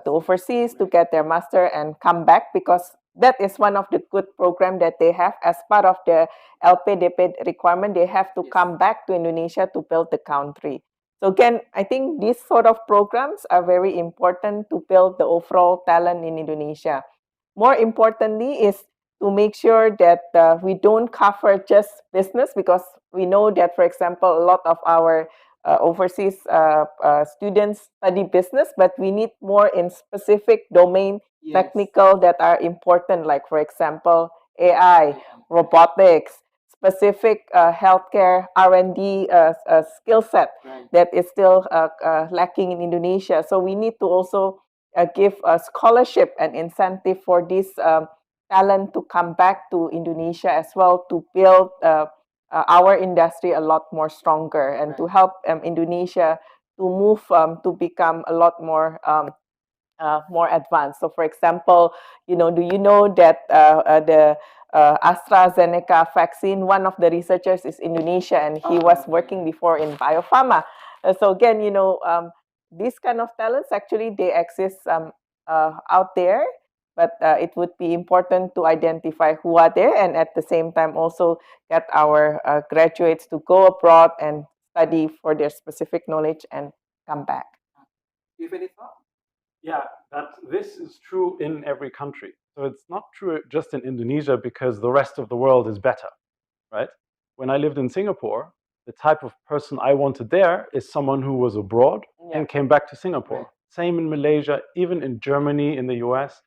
to overseas to get their master and come back, because that is one of the good program that they have as part of the LPDP requirement. They have to come back to Indonesia to build the country. So again, I think these sort of programs are very important to build the overall talent in Indonesia. More importantly is to make sure that we don't cover just business, because we know that, for example, a lot of our overseas students study business, but we need more in specific domain technical that are important, like, for example, AI, robotics, specific healthcare R&D skill set that is still lacking in Indonesia. So we need to also give a scholarship and incentive for this talent to come back to Indonesia as well, to build our industry a lot more stronger, and to help Indonesia to move to become a lot more more advanced. So, for example, do you know that the AstraZeneca vaccine, one of the researchers is Indonesia, and he was working before in biopharma. So again, these kind of talents actually they exist out there, but it would be important to identify who are there, and at the same time also get our graduates to go abroad and study for their specific knowledge and come back. Do you have any thoughts? Yeah, this is true in every country. So it's not true just in Indonesia because the rest of the world is better, right? When I lived in Singapore, the type of person I wanted there is someone who was abroad and came back to Singapore. Right. Same in Malaysia, even in Germany, in the US.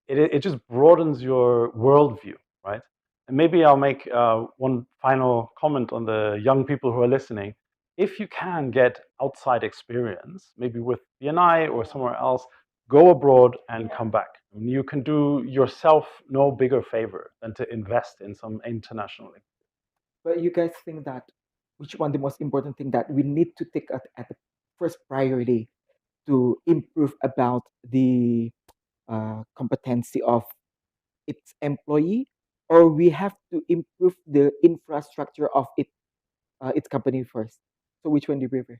It just broadens your worldview, right? And maybe I'll make one final comment on the young people who are listening. If you can get outside experience, maybe with BNI or somewhere else, go abroad and come back. You can do yourself no bigger favor than to invest in some internationally. But you guys think that which one the most important thing that we need to take at the first priority to improve about the competency of its employee, or we have to improve the infrastructure of its company first? So which one do you prefer?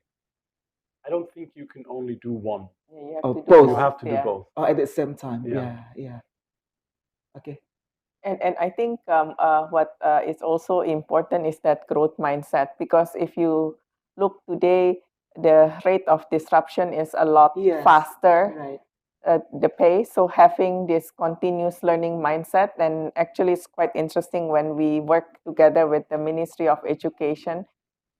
I don't think you can only do one. You have to both. do You have to do both. Oh, at the same time. Yeah. Yeah. Okay. And I think what is also important is that growth mindset, because if you look today, the rate of disruption is a lot faster, Right. The pace. So having this continuous learning mindset, and actually it's quite interesting when we work together with the Ministry of Education.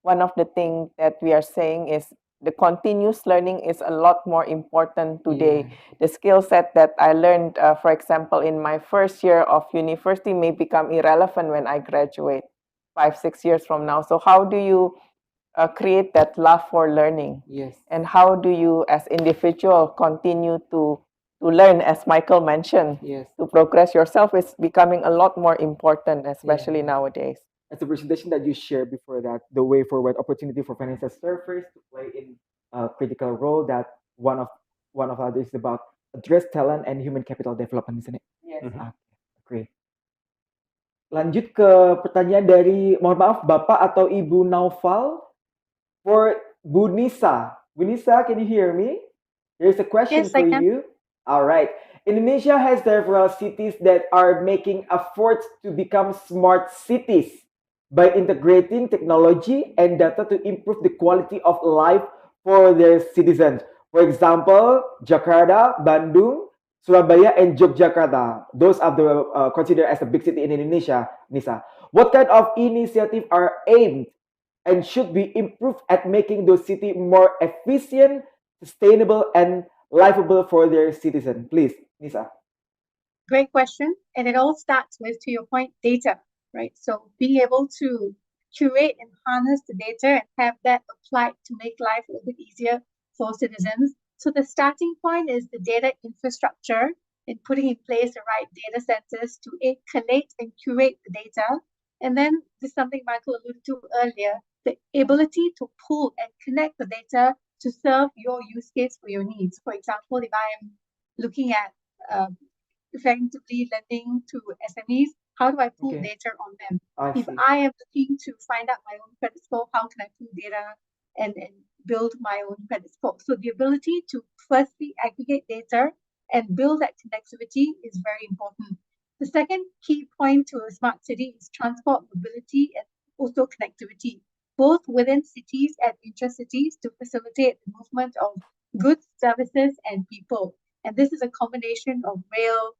One of the things that we are saying is the continuous learning is a lot more important today. The skill set that I learned, for example, in my first year of university may become irrelevant when I graduate 5-6 years from now. So how do you create that love for learning? And how do you as individual continue to learn, as Michael mentioned, to progress yourself is becoming a lot more important, especially nowadays. As the presentation that you shared before that, the way forward opportunity for financial services to play in a critical role, that one of others is about address talent and human capital development, isn't it? Great. Lanjut ke pertanyaan dari, mohon maaf, Bapak atau Ibu Naufal, for Bu Nisha. Bu Nisha, can you hear me? Here's a question for you. All right. Indonesia has several cities that are making efforts to become smart cities by integrating technology and data to improve the quality of life for their citizens. For example, Jakarta, Bandung, Surabaya, and Yogyakarta. Those are the considered as a big city in Indonesia, Nisha. What kind of initiative are aimed and should be improved at making those cities more efficient, sustainable, and livable for their citizens? Please, Nisha. Great question. And it all starts with, to your point, data, right? So being able to curate and harness the data and have that applied to make life a little bit easier for citizens. So the starting point is the data infrastructure and putting in place the right data centers to collate and curate the data. And then this is something Michael alluded to earlier, the ability to pull and connect the data to serve your use case for your needs. For example, if I am looking at effectively lending to SMEs, how do I pull data on them? If I am looking to find out my own credit score, how can I pull data and build my own credit score? So the ability to firstly aggregate data and build that connectivity is very important. The second key point to a smart city is transport, mobility, and also connectivity, both within cities and intra-cities to facilitate the movement of goods, services, and people. And this is a combination of rail,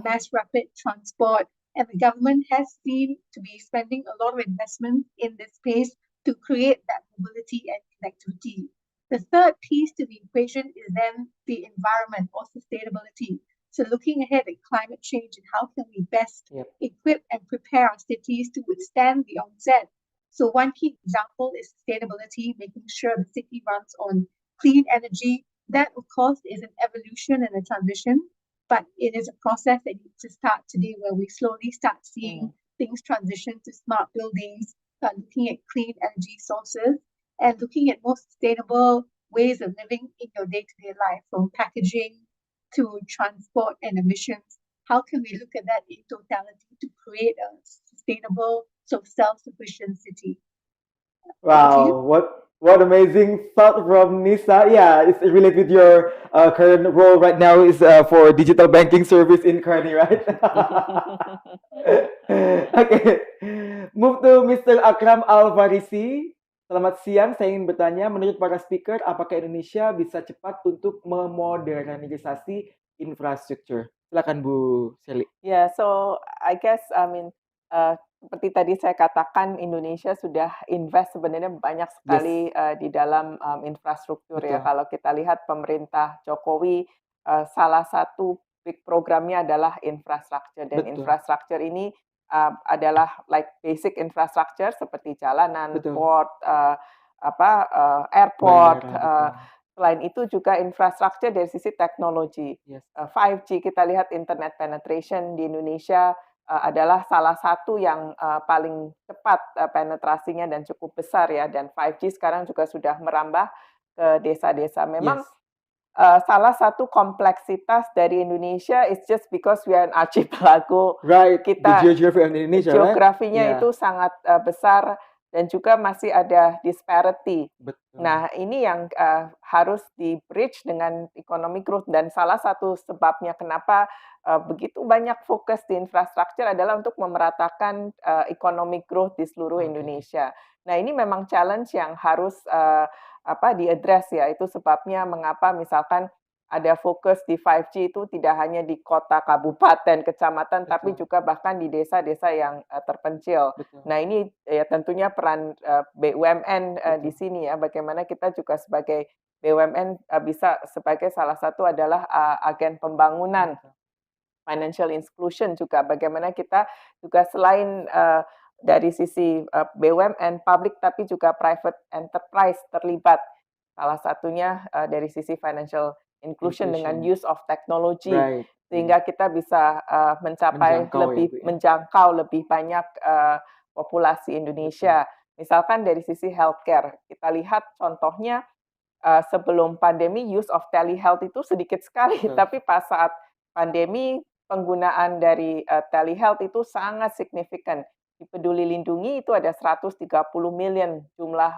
mass rapid transport, and the government has seen to be spending a lot of investment in this space to create that mobility and connectivity. The third piece to the equation is then the environment or sustainability. So looking ahead at climate change and how can we best equip and prepare our cities to withstand the onset. So one key example is sustainability, making sure the city runs on clean energy. That, of course, is an evolution and a transition, but it is a process that needs to start today where we slowly start seeing things transition to smart buildings, looking at clean energy sources, and looking at more sustainable ways of living in your day-to-day life, from packaging to transport and emissions. How can we look at that in totality to create a sustainable, self-sufficient city? Wow, what amazing thought from Nisha. Yeah, it's related with your current role right now is for digital banking service in Kearney, right? Okay, move to Mr. Akram Al-Farisi. Selamat siang, saya ingin bertanya, menurut para speaker, apakah Indonesia bisa cepat untuk memodernisasi infrastruktur? Silakan Bu Shirley. Yeah, so I guess, seperti tadi saya katakan, Indonesia sudah invest sebenarnya banyak sekali di dalam infrastruktur. Ya. Kalau kita lihat pemerintah Jokowi, salah satu big programnya adalah infrastruktur, dan infrastruktur ini adalah like basic infrastructure seperti jalanan, port, airport. Selain itu juga infrastruktur dari sisi teknologi. 5G, kita lihat internet penetration di Indonesia adalah salah satu yang paling cepat penetrasinya dan cukup besar ya. Dan 5G sekarang juga sudah merambah ke desa-desa. Memang salah satu kompleksitas dari Indonesia is just because we are an archipelago. Kita geografinya itu sangat besar dan juga masih ada disparity. Nah, ini yang harus di-bridge dengan economic growth, dan salah satu sebabnya kenapa begitu banyak fokus di infrastruktur adalah untuk memeratakan economic growth di seluruh Indonesia. Nah, ini memang challenge yang harus di-address ya. Itu sebabnya mengapa misalkan ada fokus di 5G itu tidak hanya di kota, kabupaten, kecamatan, tapi juga bahkan di desa-desa yang terpencil. Nah ini ya tentunya peran BUMN di sini ya, bagaimana kita juga sebagai BUMN bisa sebagai salah satu adalah agen pembangunan, financial inclusion juga, bagaimana kita juga selain dari sisi BUMN, public, tapi juga private enterprise terlibat. Salah satunya dari sisi financial inclusion dengan use of technology, sehingga kita bisa menjangkau lebih banyak populasi Indonesia. Misalkan dari sisi healthcare, kita lihat contohnya sebelum pandemi use of telehealth itu sedikit sekali, tapi pas saat pandemi penggunaan dari telehealth itu sangat signifikan. Di Peduli Lindungi itu ada 130 million jumlah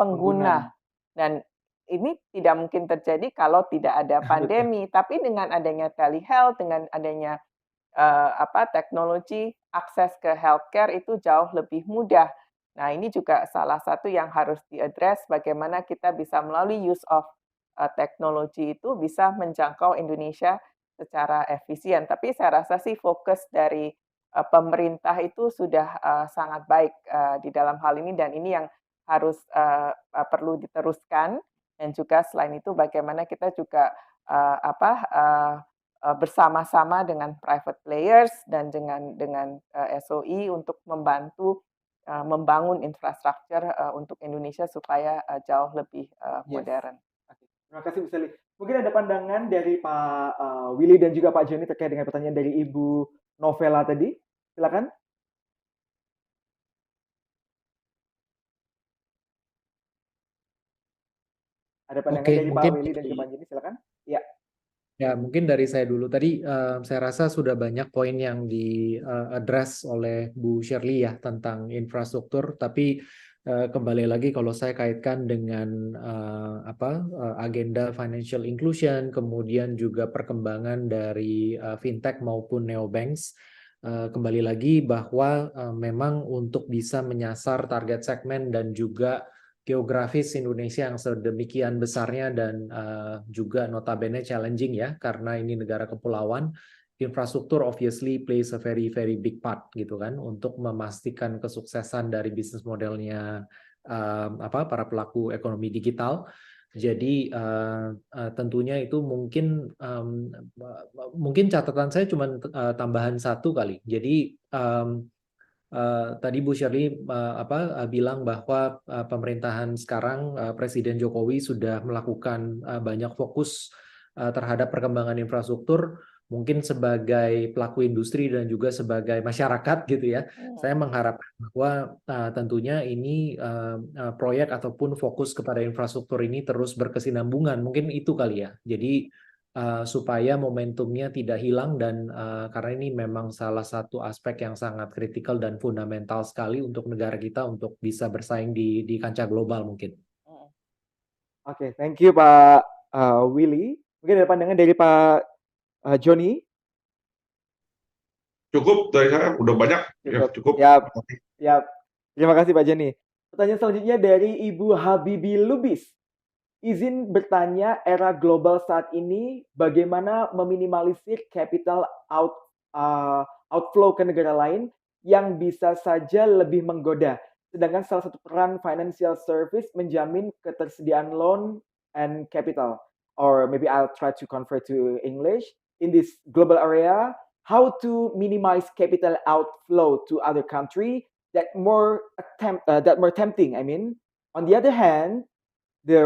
pengguna. Dan ini tidak mungkin terjadi kalau tidak ada pandemi. Tapi dengan adanya telehealth, dengan adanya teknologi, akses ke healthcare itu jauh lebih mudah. Nah, ini juga salah satu yang harus diadres, bagaimana kita bisa melalui use of teknologi itu bisa menjangkau Indonesia secara efisien. Tapi saya rasa sih fokus dari pemerintah itu sudah sangat baik di dalam hal ini, dan ini yang harus perlu diteruskan. Dan juga selain itu bagaimana kita juga bersama-sama dengan private players dan dengan SOE untuk membantu membangun infrastruktur untuk Indonesia supaya jauh lebih modern. Terima kasih Bu Shirley. Mungkin ada pandangan dari Pak Willy dan juga Pak Joni terkait dengan pertanyaan dari Ibu Novela tadi. Silakan. Ada pandangan dari Pak Willy dan juga Pak Joni, silakan. Ya. Ya, mungkin dari saya dulu. Tadi saya rasa sudah banyak poin yang di-address oleh Bu Shirley ya tentang infrastruktur, tapi kembali lagi kalau saya kaitkan dengan agenda financial inclusion, kemudian juga perkembangan dari fintech maupun neobanks, kembali lagi bahwa memang untuk bisa menyasar target segmen dan juga geografis Indonesia yang sedemikian besarnya dan juga notabene challenging ya, karena ini negara kepulauan, infrastruktur obviously plays a very very big part gitu kan untuk memastikan kesuksesan dari bisnis modelnya para pelaku ekonomi digital. Jadi tentunya itu mungkin catatan saya cuma tambahan satu kali. Jadi tadi Bu Shirley bilang bahwa pemerintahan sekarang Presiden Jokowi sudah melakukan banyak fokus terhadap perkembangan infrastruktur, mungkin sebagai pelaku industri dan juga sebagai masyarakat gitu ya. Saya mengharapkan bahwa tentunya ini proyek ataupun fokus kepada infrastruktur ini terus berkesinambungan, mungkin itu kali ya. Jadi supaya momentumnya tidak hilang dan karena ini memang salah satu aspek yang sangat kritikal dan fundamental sekali untuk negara kita untuk bisa bersaing di kancah global mungkin. Oke, thank you Pak Willy. Mungkin ada pandangan dari Pak Joni? Cukup dari saya, udah banyak. Cukup. Ya. Terima kasih Pak Joni. Pertanyaan selanjutnya dari Ibu Habibi Lubis. Izin bertanya, era global saat ini bagaimana meminimalisir capital outflow ke negara lain yang bisa saja lebih menggoda. Sedangkan salah satu peran financial service menjamin ketersediaan loan and capital. Or maybe I'll try to convert to English. In this global area, how to minimize capital outflow to other country that more tempting. I mean, on the other hand,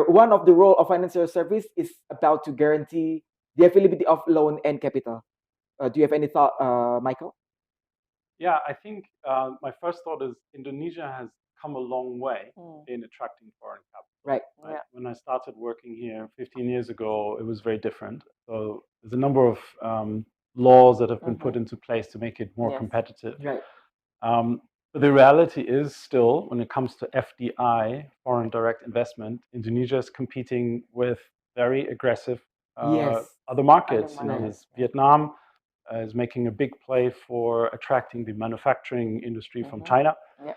one of the role of financial service is about to guarantee the availability of loan and capital. Do you have any thought, Michael? Yeah, I think my first thought is Indonesia has come a long way in attracting foreign capital. Right. Yeah. When I started working here 15 years ago, it was very different. So there's a number of laws that have been put into place to make it more competitive. Right. But the reality is still, when it comes to FDI, foreign direct investment, Indonesia is competing with very aggressive other markets. There's Vietnam is making a big play for attracting the manufacturing industry from China. Yeah.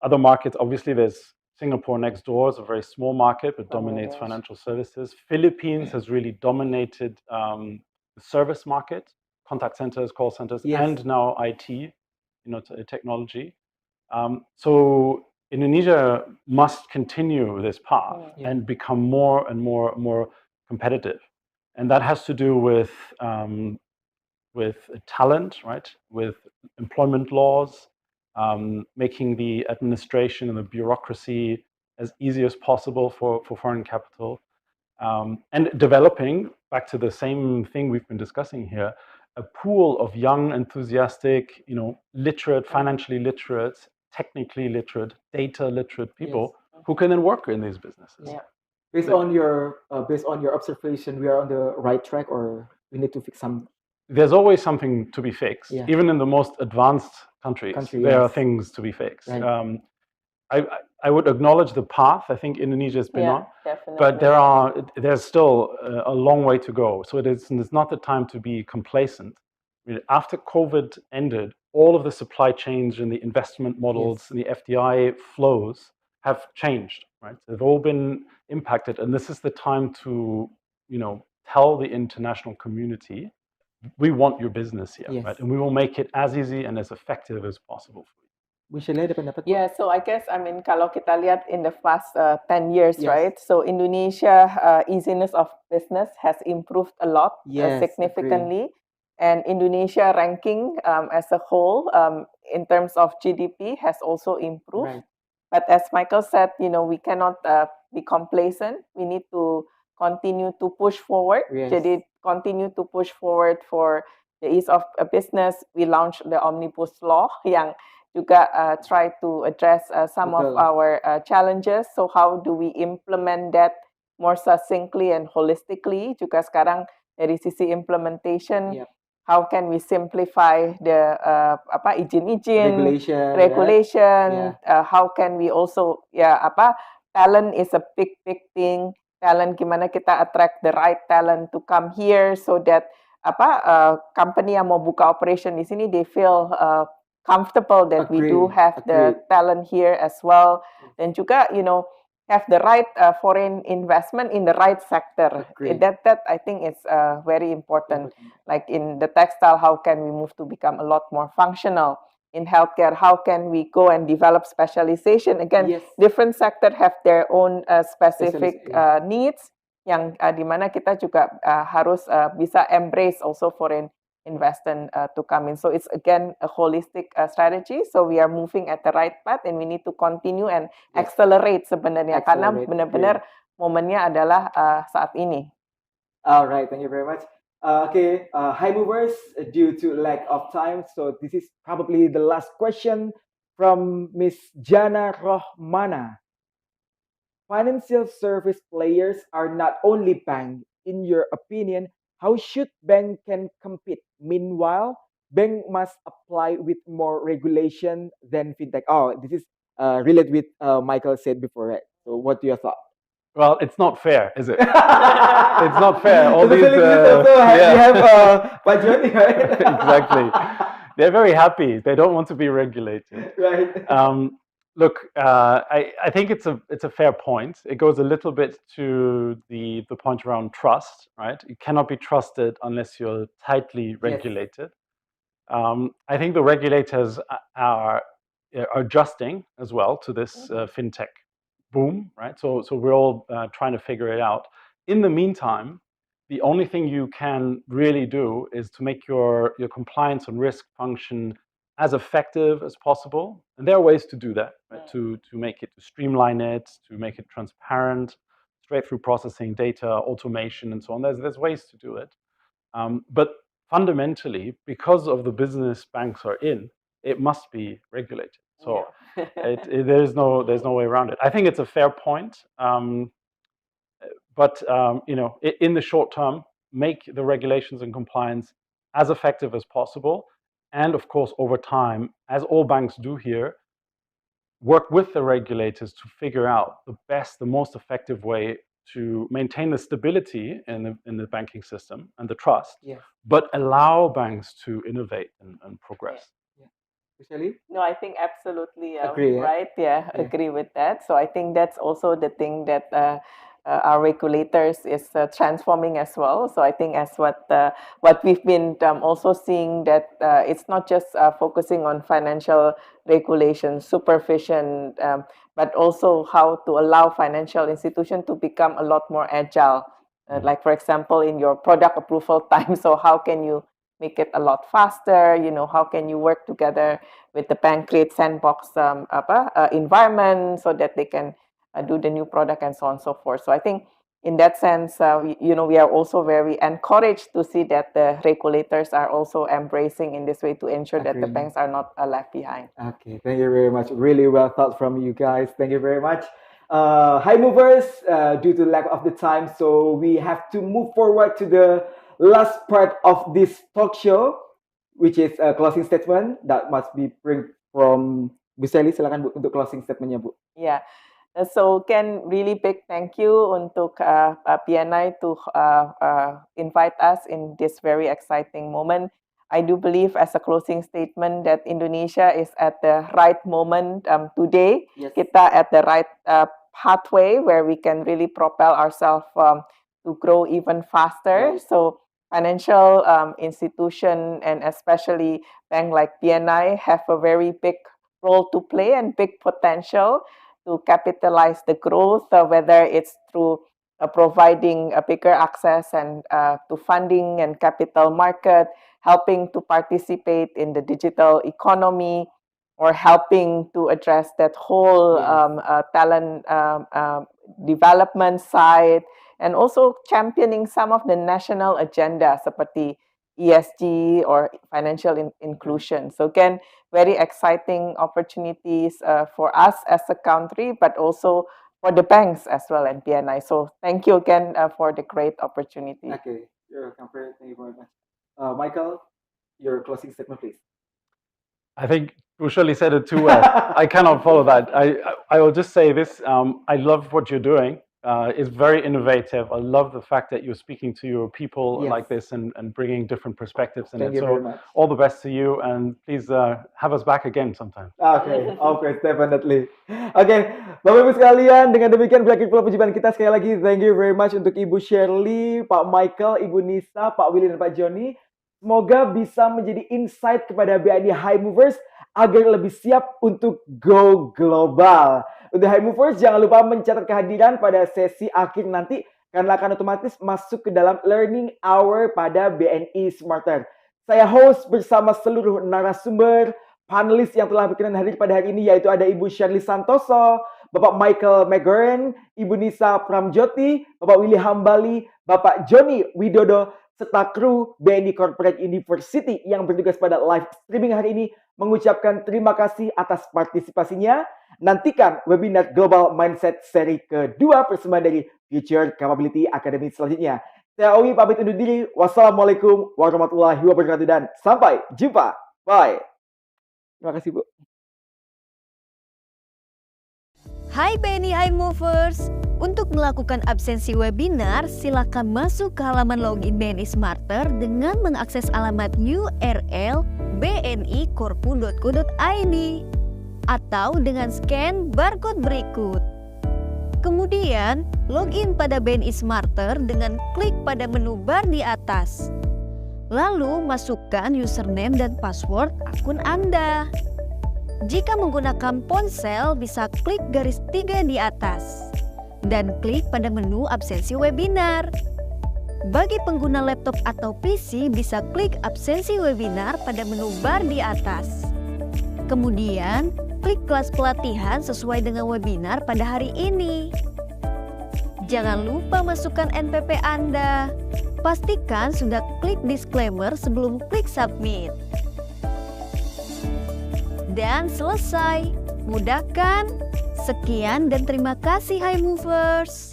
Other markets, obviously, there's Singapore next door is a very small market, but dominates financial services. Philippines has really dominated the service market, contact centers, call centers, and now IT, technology. So Indonesia must continue this path and become more and more competitive, and that has to do with talent, right? With employment laws, making the administration and the bureaucracy as easy as possible for foreign capital, and developing, back to the same thing we've been discussing here, a pool of young, enthusiastic, literate, financially literate, technically literate, data literate people who can then work in these businesses. Yeah. Based on your observation, we are on the right track, or we need to fix some. There's always something to be fixed. Even in the most advanced countries, there are things to be fixed. Right. I would acknowledge the path I think Indonesia has been on, but there's still a long way to go. So it's not the time to be complacent. I mean, after COVID ended, all of the supply chains and the investment models and the FDI flows have changed, right? They've all been impacted, and this is the time to, tell the international community, we want your business here, right? And we will make it as easy and as effective as possible for you. Shirley, ada pendapat? Yeah, so I guess, kalau kita lihat in the past 10 years, right? So Indonesia easiness of business has improved a lot, significantly. And Indonesia ranking as a whole in terms of GDP has also improved. Right. But as Michael said, we cannot be complacent. We need to continue to push forward. Jadi continue to push forward for the ease of business. We launched the Omnibus Law yang juga try to address some of our challenges. So how do we implement that more succinctly and holistically? Juga sekarang dari sisi implementation, how can we simplify the izin-izin, regulation? How can we also talent is a big thing. Talent, gimana kita attract the right talent to come here so that company yang mau buka operation di sini, they feel comfortable that we do have the talent here as well. Dan juga, have the right foreign investment in the right sector. That I think is very important. Like in the textile, how can we move to become a lot more functional? In healthcare, how can we go and develop specialization? Again, different sector have their own specific needs yang di mana kita juga harus bisa embrace also foreign investment to come in. So it's again a holistic strategy. So we are moving at the right path and we need to continue and accelerate sebenarnya karena benar-benar momennya adalah saat ini. Alright, thank you very much. Hi-Movers, due to lack of time, so this is probably the last question from Miss Jana Rohmana. Financial service players are not only bank. In your opinion, how should bank can compete? Meanwhile, bank must apply with more regulation than fintech. Oh, this is related with Michael said before, right? So what do you thought? Well, it's not fair, is it? It's not fair. All these, we have Paramjothi, right? Exactly. They're very happy. They don't want to be regulated. Right. Look, I think it's a fair point. It goes a little bit to the point around trust, right? You cannot be trusted unless you're tightly regulated. I think the regulators are adjusting as well to this fintech boom, right? So we're all trying to figure it out. In the meantime, the only thing you can really do is to make your compliance and risk function as effective as possible. And there are ways to do that, right? To make it, to streamline it, to make it transparent, straight through processing, data, automation, and so on. There's ways to do it. But fundamentally, because of the business banks are in, it must be regulated. So there's no way around it. I think it's a fair point. But in the short term, make the regulations and compliance as effective as possible. And of course, over time, as all banks do here, work with the regulators to figure out the most effective way to maintain the stability in the banking system and the trust, but allow banks to innovate and progress. Shirley? No, I think absolutely Agree, yeah? right. Yeah, agree with that. So I think that's also the thing that our regulators is transforming as well. So I think as what we've been also seeing that it's not just focusing on financial regulation, supervision, but also how to allow financial institutions to become a lot more agile. Like for example, in your product approval time. So how can you make it a lot faster? How can you work together with the bank, create sandbox environment so that they can do the new product and so on and so forth. So I think in that sense, we are also very encouraged to see that the regulators are also embracing in this way to ensure that the banks are not left behind. Okay, thank you very much. Really well thought from you guys. Thank you very much. Hi-Movers, due to lack of the time, so we have to move forward to the last part of this talk show, which is a closing statement that must be bring from Bu Shirley. Silakan Bu untuk closing statementnya Bu. Yeah. So Ken, really big thank you untuk BNI to invite us in this very exciting moment. I do believe as a closing statement that Indonesia is at the right moment today. Yes. Kita at the right pathway where we can really propel ourselves to grow even faster. Right. So financial institution and especially bank like BNI have a very big role to play and big potential to capitalize the growth, whether it's through providing a bigger access and to funding and capital market, helping to participate in the digital economy, or helping to address that whole talent development side, and also championing some of the national agenda seperti ESG or financial inclusion. So again, very exciting opportunities for us as a country, but also for the banks as well and BNI. So thank you again for the great opportunity. Okay, you're welcome. Thank you very much. Michael, your closing statement, please. I think Shirley said it too well. I cannot follow that. I will just say this. I love what you're doing. It's very innovative. I love the fact that you're speaking to your people like this and bringing different perspectives in Thank it. you So very much. all the best to you, and please have us back again sometime. Okay, definitely. Okay, Bapak Ibu sekalian, dengan demikian berakhir pula perjumpaan kita sekali lagi. Thank you very much untuk Ibu Shirley, Pak Michael, Ibu Nisha, Pak Willy, dan Pak Johnny. Semoga bisa menjadi insight kepada BNI Hi-Movers agar lebih siap untuk go global. Untuk Hi-Movers, jangan lupa mencatat kehadiran pada sesi akhir nanti karena akan otomatis masuk ke dalam learning hour pada BNI Smarter. Saya host bersama seluruh narasumber, panelis yang telah berkenan hadir pada hari ini, yaitu ada Ibu Shirley Santoso, Bapak Michael McGauran, Ibu Nisha Paramjothi, Bapak Willy Hambali, Bapak Johnny Widodo, serta kru BNI Corporate University yang bertugas pada live streaming hari ini mengucapkan terima kasih atas partisipasinya. Nantikan webinar Global Mindset seri kedua persembahan dari Future Capability Academy selanjutnya. Saya Owi pamit undur diri. Wassalamualaikum warahmatullahi wabarakatuh dan sampai jumpa. Bye. Terima kasih Bu. Hai BNI Hi-Movers. Untuk melakukan absensi webinar, silakan masuk ke halaman login BNI Smarter dengan mengakses alamat URL bni-korpu.co.id atau dengan scan barcode berikut. Kemudian, login pada BNI Smarter dengan klik pada menu bar di atas. Lalu, masukkan username dan password akun Anda. Jika menggunakan ponsel, bisa klik garis 3 di atas dan klik pada menu absensi webinar. Bagi pengguna laptop atau PC, bisa klik absensi webinar pada menu bar di atas. Kemudian, klik kelas pelatihan sesuai dengan webinar pada hari ini. Jangan lupa masukkan NPP Anda. Pastikan sudah klik disclaimer sebelum klik submit. Dan selesai. Mudah kan? Sekian dan terima kasih Hi-Movers.